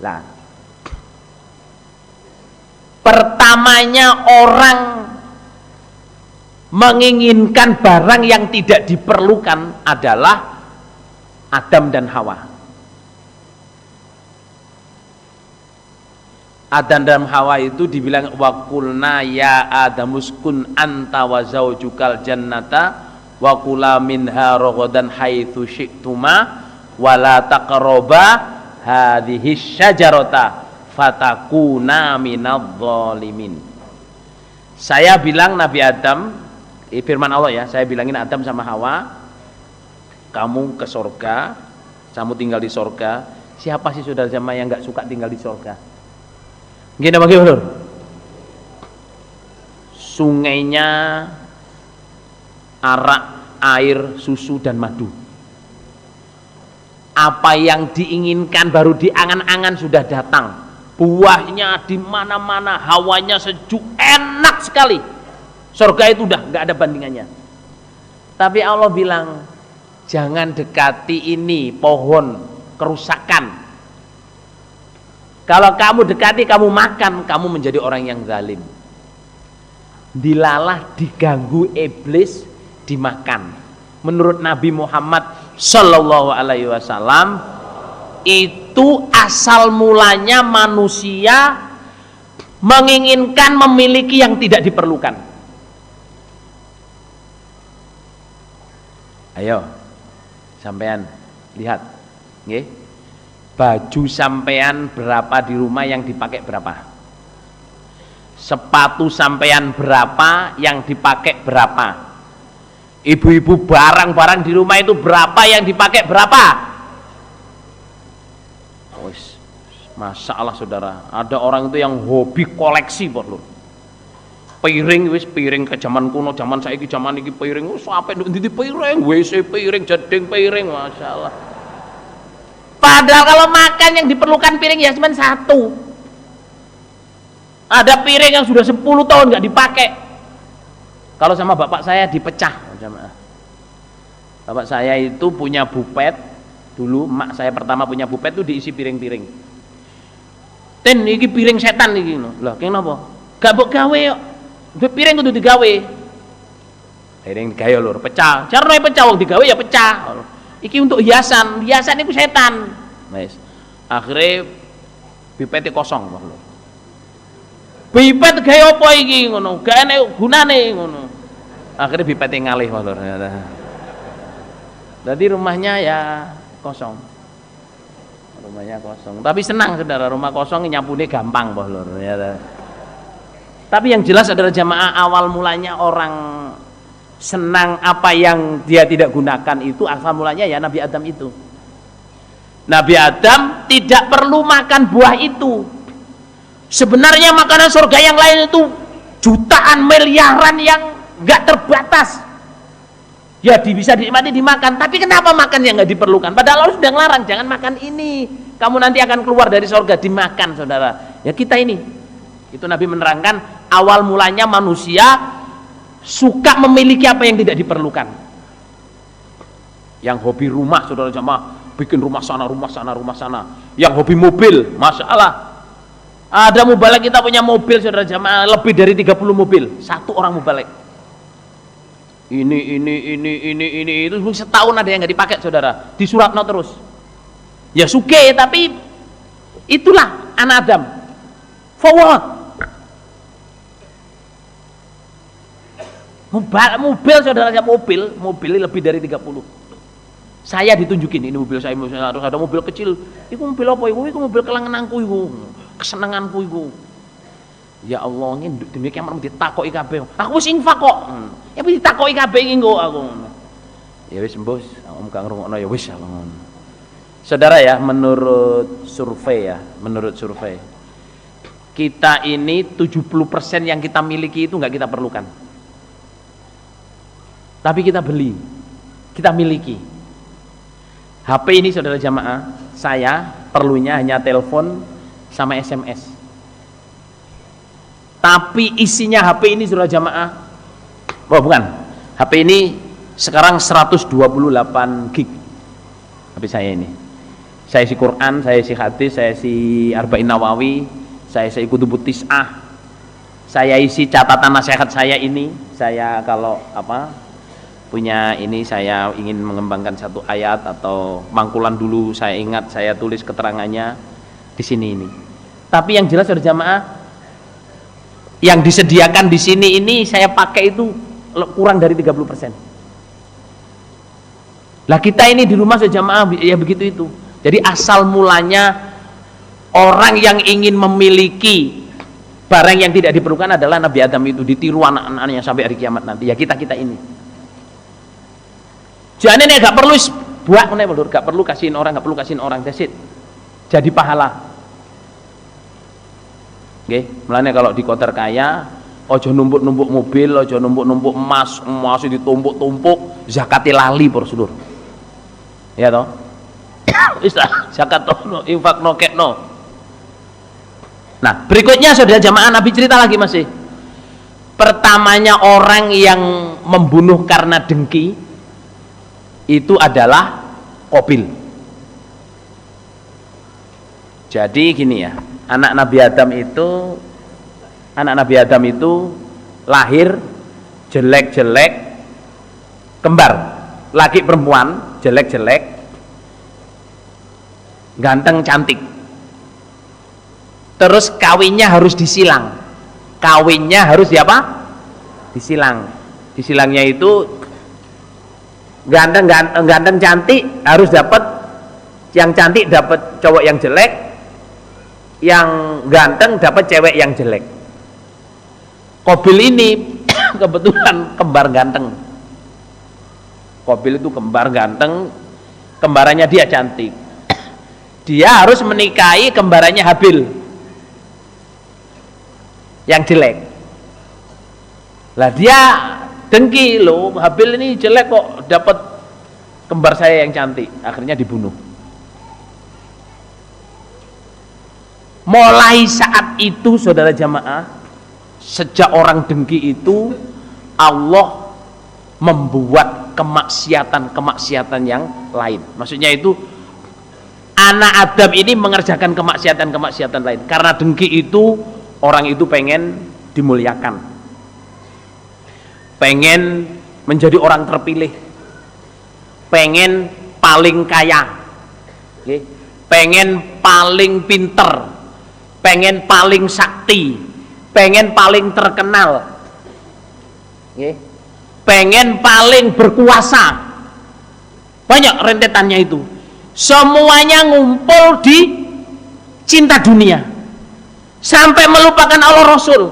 Lah, pertamanya orang menginginkan barang yang tidak diperlukan adalah Adam dan Hawa. Adam dan Hawa itu dibilang waqulna ya adamuskun anta wa zaujukal jannata wa kula minha ragadan haitsu syi'tuma wa la taqraba hadhihi syajarata fatakuna minadh dhalimin. Saya bilang Nabi Adam, firman Allah ya, saya bilangin Adam sama Hawa, kamu ke surga, kamu tinggal di surga. Siapa sih saudara jamaah yang enggak suka tinggal di surga? Gini bagaimana? Sungainya arak, air, susu dan madu. Apa yang diinginkan baru di angan-angan sudah datang. Buahnya di mana-mana, hawanya sejuk, enak sekali. Surga itu udah nggak ada bandingannya. Tapi Allah bilang, jangan dekati ini pohon kerusakan. Kalau kamu dekati, kamu makan, kamu menjadi orang yang zalim. Dilalah, diganggu iblis, dimakan. Menurut Nabi Muhammad Sallallahu Alaihi Wasallam, itu asal mulanya manusia menginginkan memiliki yang tidak diperlukan. Ayo, sampean lihat, nggih. Baju sampean berapa di rumah yang dipakai berapa? Sepatu sampean berapa yang dipakai berapa? Ibu-ibu barang-barang di rumah itu berapa yang dipakai berapa? Wis, Masya Allah saudara, ada orang itu yang hobi koleksi bos lur. Piring wis piring ke zaman kuno, zaman saiki, zaman iki piring wis sampai ndi piring, WC piring, jeding piring, Masya Allah. Padahal kalau makan yang diperlukan piring ya cuma satu. Ada piring yang sudah 10 tahun nggak dipakai. Kalau sama bapak saya dipecah. Bapak saya itu punya bupet. Dulu emak saya pertama punya bupet itu diisi piring-piring. Ten iki piring setan iki lho. Lah kenapa? Gak mbok gawe kok. Piring kudu digawe. Piring digawe lur, pecah. Carane pecah wong digawe ya pecah. Iki untuk hiasan, hiasan itu setan. Wes. Akhirnya pipete kosong lho. Pipet gawe apa iki ngono? Gak enek gunane ngono. Akhirnya pipete ngalih lho. Jadi rumahnya ya kosong. Rumahnya kosong. Tapi senang saudara, rumah kosong nyapune gampang lho ya. Tapi yang jelas adalah jamaah awal mulanya orang senang apa yang dia tidak gunakan itu asal mulanya ya Nabi Adam itu. Nabi Adam tidak perlu makan buah itu. Sebenarnya makanan surga yang lain itu jutaan miliaran yang nggak terbatas. Ya bisa dinikmati dimakan. Tapi kenapa makan yang nggak diperlukan? Padahal Allah sudah ngelarang jangan makan ini. Kamu nanti akan keluar dari surga dimakan saudara. Ya kita ini. Itu Nabi menerangkan awal mulanya manusia suka memiliki apa yang tidak diperlukan. Yang hobi rumah saudara jamaah, bikin rumah sana, rumah sana, rumah sana. Yang hobi mobil, Masya Allah. Ada mubalek kita punya mobil saudara jamaah lebih dari 30 mobil. Satu orang mubalek. Ini itu setahun ada yang nggak dipakai saudara. Di Suratno terus. Ya suke tapi itulah anak Adam. Forward. Mobil saudara, mobil lebih dari 30. Saya ditunjukin ini mobil saya, harus ada mobil kecil. Iku mobil apa iku? Iku mobil kelangenanku iku. Kesenanganku iku. Ya Allah, ini demikian mau ditakoki kabeh. Aku wis infak kok. Ya wis ditakoki kabeh iki engko aku. Ya wis mbos, om gak ngrungokno ya wis ngono. Saudara ya, menurut survei kita ini 70% yang kita miliki itu enggak kita perlukan. Tapi kita beli, kita miliki. HP ini saudara jamaah, saya perlunya hanya telepon sama SMS. Tapi isinya HP ini saudara jamaah, oh bukan, HP ini sekarang 128 gig HP saya ini. Saya isi Quran, saya isi hadis, saya isi Arba'in Nawawi, saya isi Kutubut Tis'ah, saya isi catatan nasihat saya ini. Saya kalau punya ini, saya ingin mengembangkan satu ayat atau mangkulan dulu, saya ingat, saya tulis keterangannya di sini ini. Tapi yang jelas saudara jamaah, yang disediakan di sini ini saya pakai itu kurang dari 30%. Lah kita ini di rumah saudara jamaah ya begitu itu. Jadi asal mulanya orang yang ingin memiliki barang yang tidak diperlukan adalah Nabi Adam itu, ditiru anak-anaknya sampai hari kiamat nanti. Ya kita ini. Jangan ini gak perlu buat gak perlu kasihin orang, that's it. Jadi pahala. Oke, mulanya kalau di Qatar kaya, ojo numpuk-numpuk mobil, ojo numpuk-numpuk emas itu ditumpuk-tumpuk, zakati lali prosedur. Ya toh? Zakat no, infak no, kek no. Nah, berikutnya saudara jamaah, Nabi cerita lagi masih. Pertamanya orang yang membunuh karena dengki itu adalah Qabil. Jadi gini ya, anak Nabi Adam itu lahir jelek-jelek, kembar, laki perempuan, jelek-jelek, ganteng cantik. Terus kawinnya harus disilang. Kawinnya harus disilang. Disilangnya itu ganteng cantik harus dapat, yang cantik dapat cowok yang jelek, yang ganteng dapat cewek yang jelek. Qabil ini kebetulan kembar ganteng. Qabil itu kembar ganteng, kembarannya dia cantik. Dia harus menikahi kembarannya Habil yang jelek. Lah dia dengki, loh Habil ini jelek kok dapat kembar saya yang cantik. Akhirnya dibunuh. Mulai saat itu saudara jamaah, sejak orang dengki itu Allah membuat kemaksiatan yang lain. Maksudnya itu anak Adam ini mengerjakan kemaksiatan lain. Karena dengki itu orang itu pengen dimuliakan, pengen menjadi orang terpilih, pengen paling kaya, pengen paling pinter, pengen paling sakti, pengen paling terkenal, pengen paling berkuasa. Banyak rentetannya itu. Semuanya ngumpul di cinta dunia sampai melupakan Allah Rasul.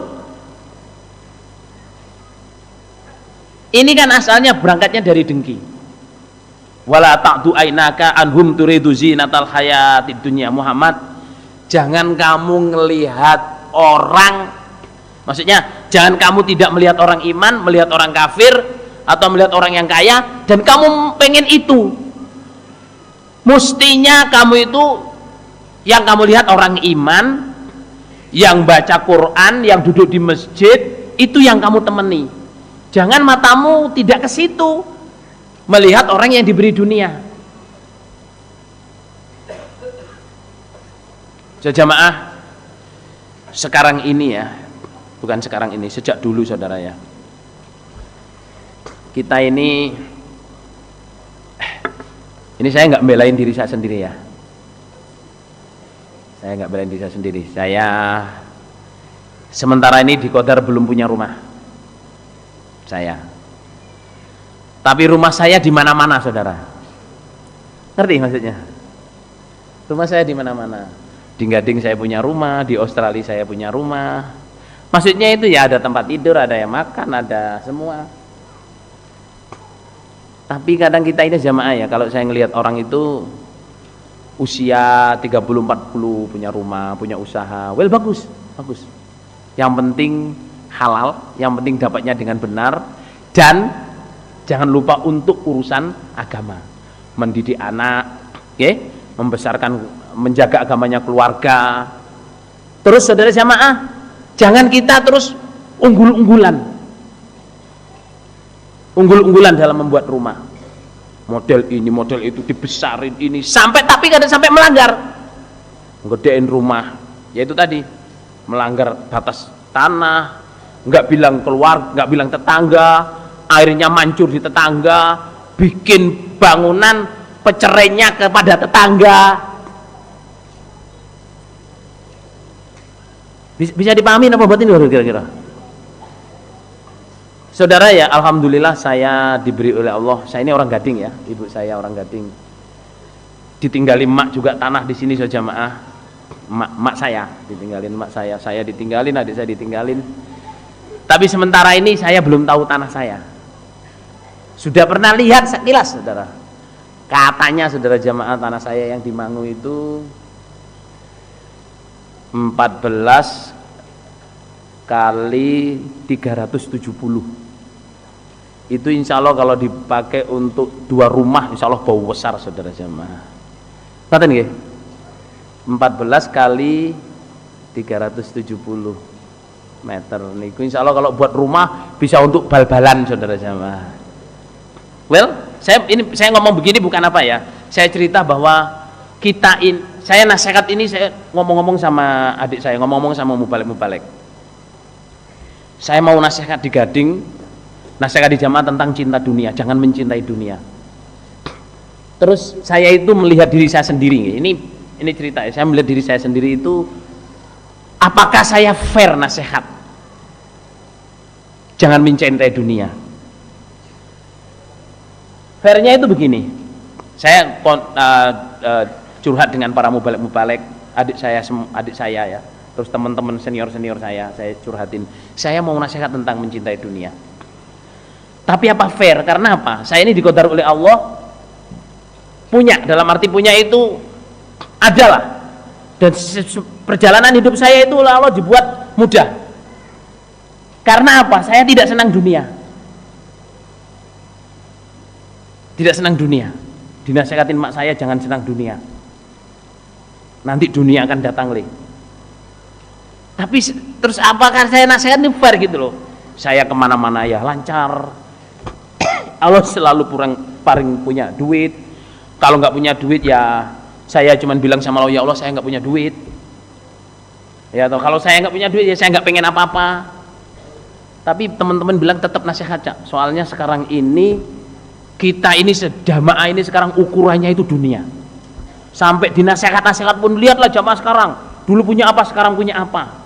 Ini kan asalnya berangkatnya dari dengki. Wala ta'du ainaka anhum turidu zinatal hayatid dunya. Muhammad, jangan kamu ngelihat orang, maksudnya jangan kamu tidak melihat orang iman, melihat orang kafir atau melihat orang yang kaya dan kamu pengen itu. Mestinya kamu itu yang kamu lihat orang iman, yang baca Quran, yang duduk di masjid, itu yang kamu temani. Jangan matamu tidak ke situ, melihat orang yang diberi dunia. Jamaah, sekarang ini ya, bukan sekarang ini, sejak dulu saudara ya, kita ini saya nggak belain diri saya sendiri ya. Saya nggak belain diri saya sendiri. Saya sementara ini di Qatar belum punya rumah. Tapi rumah saya di mana-mana, saudara. Ngerti maksudnya? Rumah saya di mana-mana. Di Gading saya punya rumah, di Australia saya punya rumah. Maksudnya itu ya ada tempat tidur, ada yang makan, ada semua. Tapi kadang kita ini jamaah ya, kalau saya ngelihat orang itu usia 30-40 punya rumah, punya usaha, well bagus. Yang penting halal, yang penting dapatnya dengan benar, dan jangan lupa untuk urusan agama, mendidik anak, membesarkan, menjaga agamanya keluarga. Terus saudara jamaah, jangan kita terus unggul-unggulan. unggul-unggulan dalam membuat rumah. Model ini, model itu, dibesarin ini, sampai tapi kadang sampai melanggar. Ngedein rumah, yaitu tadi melanggar batas tanah, nggak bilang keluar, nggak bilang tetangga, airnya mancur di tetangga, bikin bangunan pecerainya kepada tetangga. Bisa dipahami apa buat ini kira-kira? Saudara ya, alhamdulillah saya diberi oleh Allah. Saya ini orang Gading ya, ibu saya orang Gading. Ditinggalin mak juga tanah di sini saja jamaah. Mak saya ditinggalin, mak saya ditinggalin, adik saya ditinggalin. Tapi sementara ini saya belum tahu tanah saya. Sudah pernah lihat sekilas saudara. Katanya saudara jamaah, tanah saya yang di Mangu itu 14 kali 370. Itu insya Allah kalau dipakai untuk 2 rumah insya Allah bau besar saudara jamaah. Ngerti nggih? 14 kali 370 meter niku insya Allah kalau buat rumah bisa untuk bal-balan saudara jamaah. Well, saya ngomong begini bukan apa ya. Saya cerita bahwa saya nasihat ini, saya ngomong-ngomong sama adik saya, ngomong-ngomong sama mubalek. Saya mau nasihat di Gading, nasihat di jamaah tentang cinta dunia, jangan mencintai dunia. Terus saya itu melihat diri saya sendiri. Ini cerita ya, saya melihat diri saya sendiri itu, apakah saya fair nasihat? Jangan mencintai dunia. Fairnya itu begini, saya curhat dengan para mubalek, adik saya ya, terus teman-teman senior saya curhatin, saya mau nasihat tentang mencintai dunia. Tapi apa fair? Karena apa? Saya ini diqadar oleh Allah punya, dalam arti punya itu adalah, dan perjalanan hidup saya itu oleh Allah dibuat mudah. Karena apa? Saya tidak senang dunia. Tidak senang dunia. Dinasehati mak saya jangan senang dunia. Nanti dunia akan datang lagi. Tapi terus apakah saya nasihat ini fair gitu loh? Saya kemana-mana ya lancar. Allah selalu paling punya duit. Kalau nggak punya duit ya saya cuman bilang sama Allah, ya Allah saya nggak punya duit. Ya atau kalau saya nggak punya duit ya saya nggak pengen apa-apa. Tapi teman-teman bilang tetap nasihat Cak. Soalnya sekarang ini kita ini sedamaah ini sekarang ukurannya itu dunia. Sampai di nasihat-nasihat pun lihatlah jamaah sekarang. Dulu punya apa, sekarang punya apa.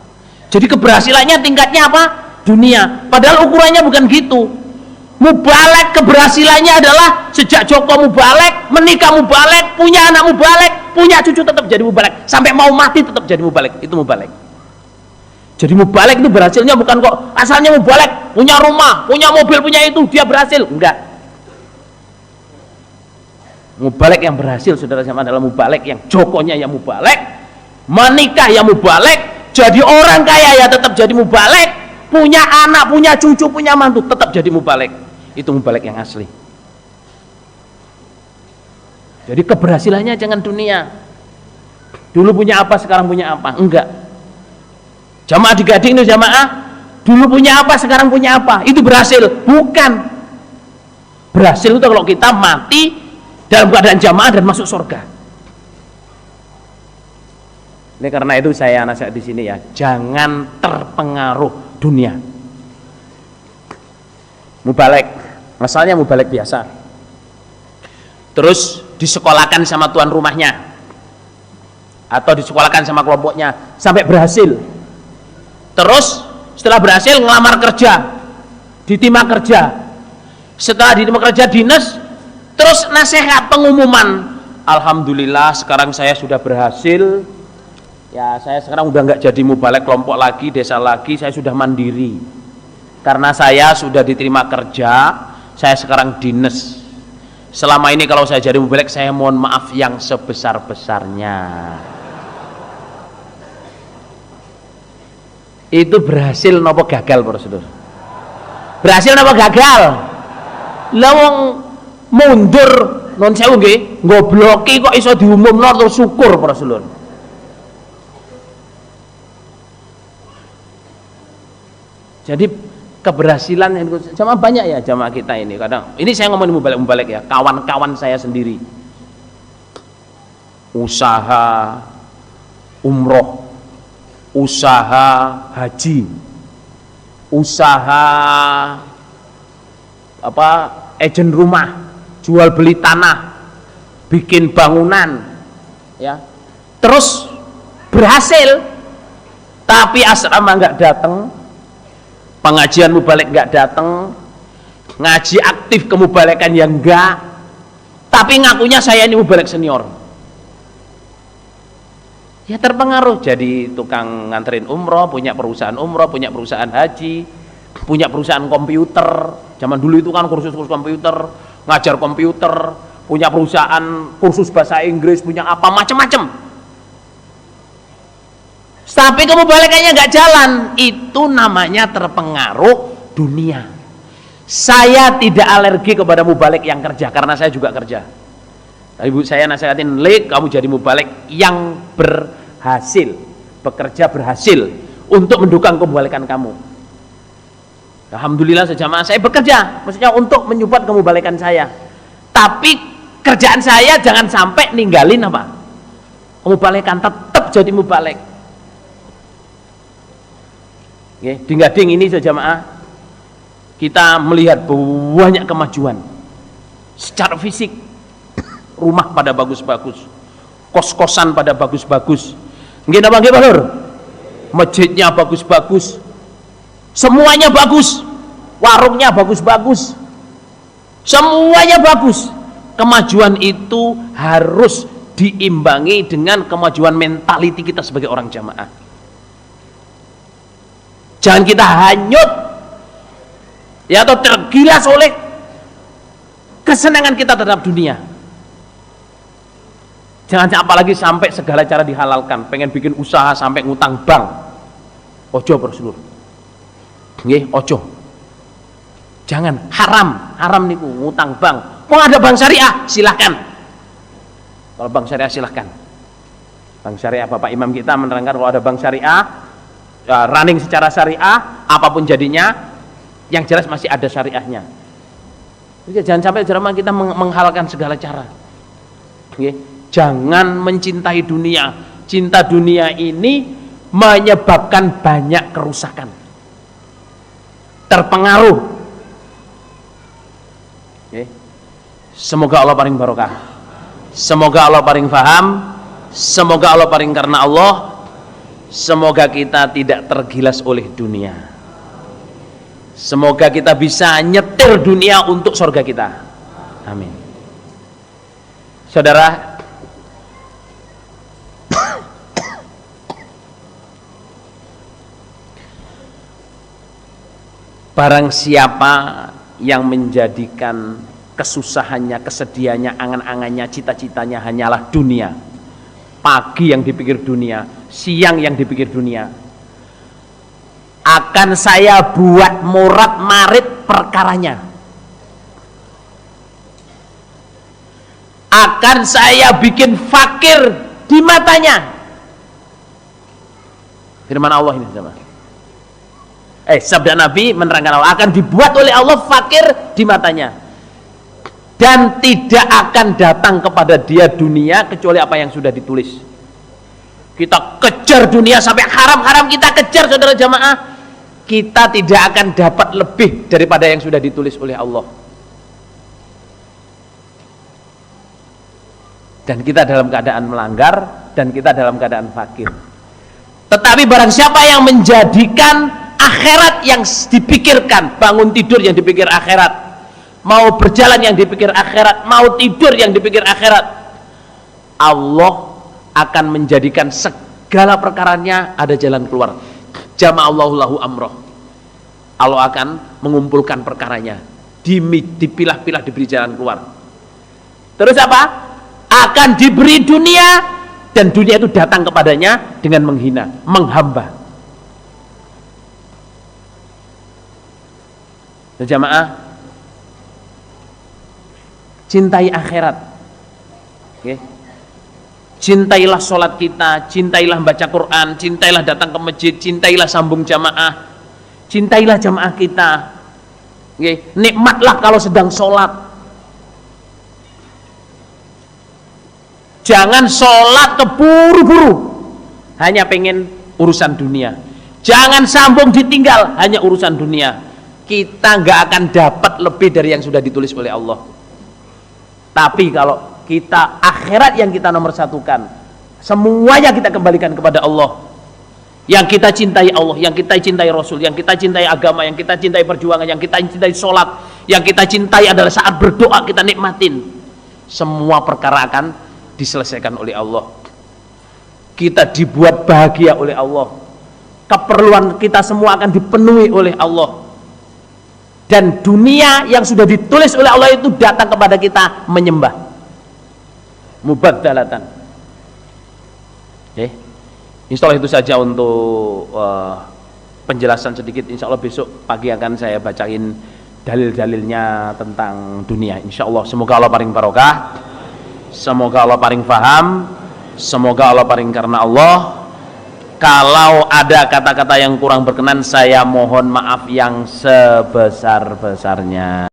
Jadi keberhasilannya tingkatnya apa? Dunia. Padahal ukurannya bukan gitu. Mubalek keberhasilannya adalah sejak Joko mubalek, menikah mubalek, punya anak mubalek, punya cucu tetap jadi mubalek, sampai mau mati tetap jadi mubalek. Itu mubalek. Jadi mubalek itu berhasilnya bukan kok asalnya mubalek, punya rumah, punya mobil, punya itu dia berhasil. Enggak. Mubalek yang berhasil saudara sama adalah mubalek yang Jokonya yang mubalek, menikah yang mubalek, jadi orang kaya ya tetap jadi mubalek, punya anak, punya cucu, punya mantu tetap jadi mubalek. Itu mubalek yang asli. Jadi keberhasilannya jangan dunia. Dulu punya apa, sekarang punya apa? Enggak. Jamaah di Gading itu jamaah, dulu punya apa, sekarang punya apa? Itu berhasil? Bukan. Berhasil itu kalau kita mati dalam keadaan jamaah dan masuk surga. Ini karena itu saya nasihat di sini ya, jangan terpengaruh dunia. Mubalek, masalahnya mubalek biasa. Terus disekolahkan sama tuan rumahnya atau disekolahkan sama kelompoknya sampai berhasil. Terus setelah berhasil ngelamar kerja, ditimah kerja. Setelah ditimah kerja dinas, terus nasihat pengumuman, alhamdulillah sekarang saya sudah berhasil ya, saya sekarang udah nggak jadi mubalek kelompok lagi, desa lagi, saya sudah mandiri karena saya sudah diterima kerja, saya sekarang dinas. Selama ini kalau saya jadi mubalek saya mohon maaf yang sebesar-besarnya. Itu berhasil nopo gagal Prosedur? Berhasil nopo gagal? Lawang mundur non sewu nggih, ngobloki kok iso diumumno terus syukur para sedulur. Jadi keberhasilan yang jamaah banyak ya, jamaah kita ini kadang ini saya ngomongin mubalik ya, kawan-kawan saya sendiri usaha umroh, usaha haji, usaha apa agen rumah, jual beli tanah, bikin bangunan ya, terus berhasil, tapi asrama nggak datang, pengajian mubalik nggak datang, ngaji aktif kemubalikan yang enggak, tapi ngakunya saya ini mubalik senior. Ya terpengaruh, jadi tukang nganterin umroh, punya perusahaan umroh, punya perusahaan haji, punya perusahaan komputer. Zaman dulu itu kan kursus komputer, ngajar komputer, punya perusahaan kursus bahasa Inggris, punya apa macam-macam. Tapi kemubalikannya nggak jalan, itu namanya terpengaruh dunia. Saya tidak alergi kepada mubalik yang kerja, karena saya juga kerja. Ibu saya nasihatin, Lik, kamu jadi mubalik yang berhasil, bekerja berhasil untuk mendukung kemubalikan kamu. Alhamdulillah sejamaah saya bekerja, maksudnya untuk menyupport kemubalikan saya. Tapi kerjaan saya jangan sampai ninggalin apa? Kemubalikan, tetap jadi mubalik. Oke, di Gading ini sejamaah kita melihat banyak kemajuan secara fisik. Rumah pada bagus-bagus, kos-kosan pada bagus-bagus, nggih napa nggih Pak Lur? Masjidnya bagus-bagus, semuanya bagus, warungnya bagus-bagus, semuanya bagus. Kemajuan itu harus diimbangi dengan kemajuan mentaliti kita sebagai orang jamaah. Jangan kita hanyut ya atau tergilas oleh kesenangan kita terhadap dunia. Jangan apalagi sampai segala cara dihalalkan, pengen bikin usaha sampai ngutang bank. Ojo Bro. Nggih, ojo. Jangan, haram niku ngutang bank. Mau ada bank syariah, silahkan. Kalau bank syariah silahkan. Bank syariah, Bapak Imam kita menerangkan kalau ada bank syariah ya, running secara syariah, apapun jadinya, yang jelas masih ada syariahnya. Jadi, jangan sampai ceramah kita menghalalkan segala cara. Nggih. Jangan mencintai dunia. Cinta dunia ini menyebabkan banyak kerusakan, terpengaruh. Okay. Semoga Allah paling barokah, semoga Allah paling faham, semoga Allah paling karena Allah, semoga kita tidak tergilas oleh dunia, semoga kita bisa nyetir dunia untuk surga kita. Amin. Saudara, barang siapa yang menjadikan kesusahannya, kesedihannya, angan-angannya, cita-citanya hanyalah dunia, pagi yang dipikir dunia, siang yang dipikir dunia, akan saya buat morat marit perkaranya, akan saya bikin fakir di matanya. Firman Allah ini sama. Sabda Nabi menerangkan Allah akan dibuat oleh Allah fakir di matanya, dan tidak akan datang kepada dia dunia kecuali apa yang sudah ditulis. Kita kejar dunia sampai haram-haram kita kejar, saudara jamaah, kita tidak akan dapat lebih daripada yang sudah ditulis oleh Allah. Dan kita dalam keadaan melanggar, dan kita dalam keadaan fakir. Tetapi barang siapa yang menjadikan akhirat yang dipikirkan, bangun tidur yang dipikir akhirat, mau berjalan yang dipikir akhirat, mau tidur yang dipikir akhirat, Allah akan menjadikan segala perkaranya ada jalan keluar. Jama'allahu lahu amroh. Allah akan mengumpulkan perkaranya, dipilah-pilah, diberi jalan keluar. Terus apa? Akan diberi dunia, dan dunia itu datang kepadanya dengan menghina, menghamba. Jamaah, cintai akhirat. Okay. Cintailah sholat kita, cintailah baca Quran, cintailah datang ke masjid, cintailah sambung jamaah, Cintailah jamaah kita. Nggih, nikmatlah kalau sedang sholat. Jangan sholat keburu-buru, hanya pengen urusan dunia. Jangan sambung ditinggal, hanya urusan dunia. Kita nggak akan dapat lebih dari yang sudah ditulis oleh Allah. Tapi kalau kita akhirat yang kita nomor satukan, semuanya kita kembalikan kepada Allah. Yang kita cintai Allah, yang kita cintai Rasul, yang kita cintai agama, yang kita cintai perjuangan, yang kita cintai sholat, yang kita cintai adalah saat berdoa kita nikmatin. Semua perkara akan diselesaikan oleh Allah. Kita dibuat bahagia oleh Allah. Keperluan kita semua akan dipenuhi oleh Allah. Dan dunia yang sudah ditulis oleh Allah itu datang kepada kita menyembah. Mubaddalatan. Insya Allah itu saja untuk penjelasan sedikit. Insya Allah besok pagi akan saya bacain dalil-dalilnya tentang dunia. Insya Allah semoga Allah paling barokah, semoga Allah paling faham, semoga Allah paling karena Allah. Kalau ada kata-kata yang kurang berkenan, saya mohon maaf yang sebesar-besarnya.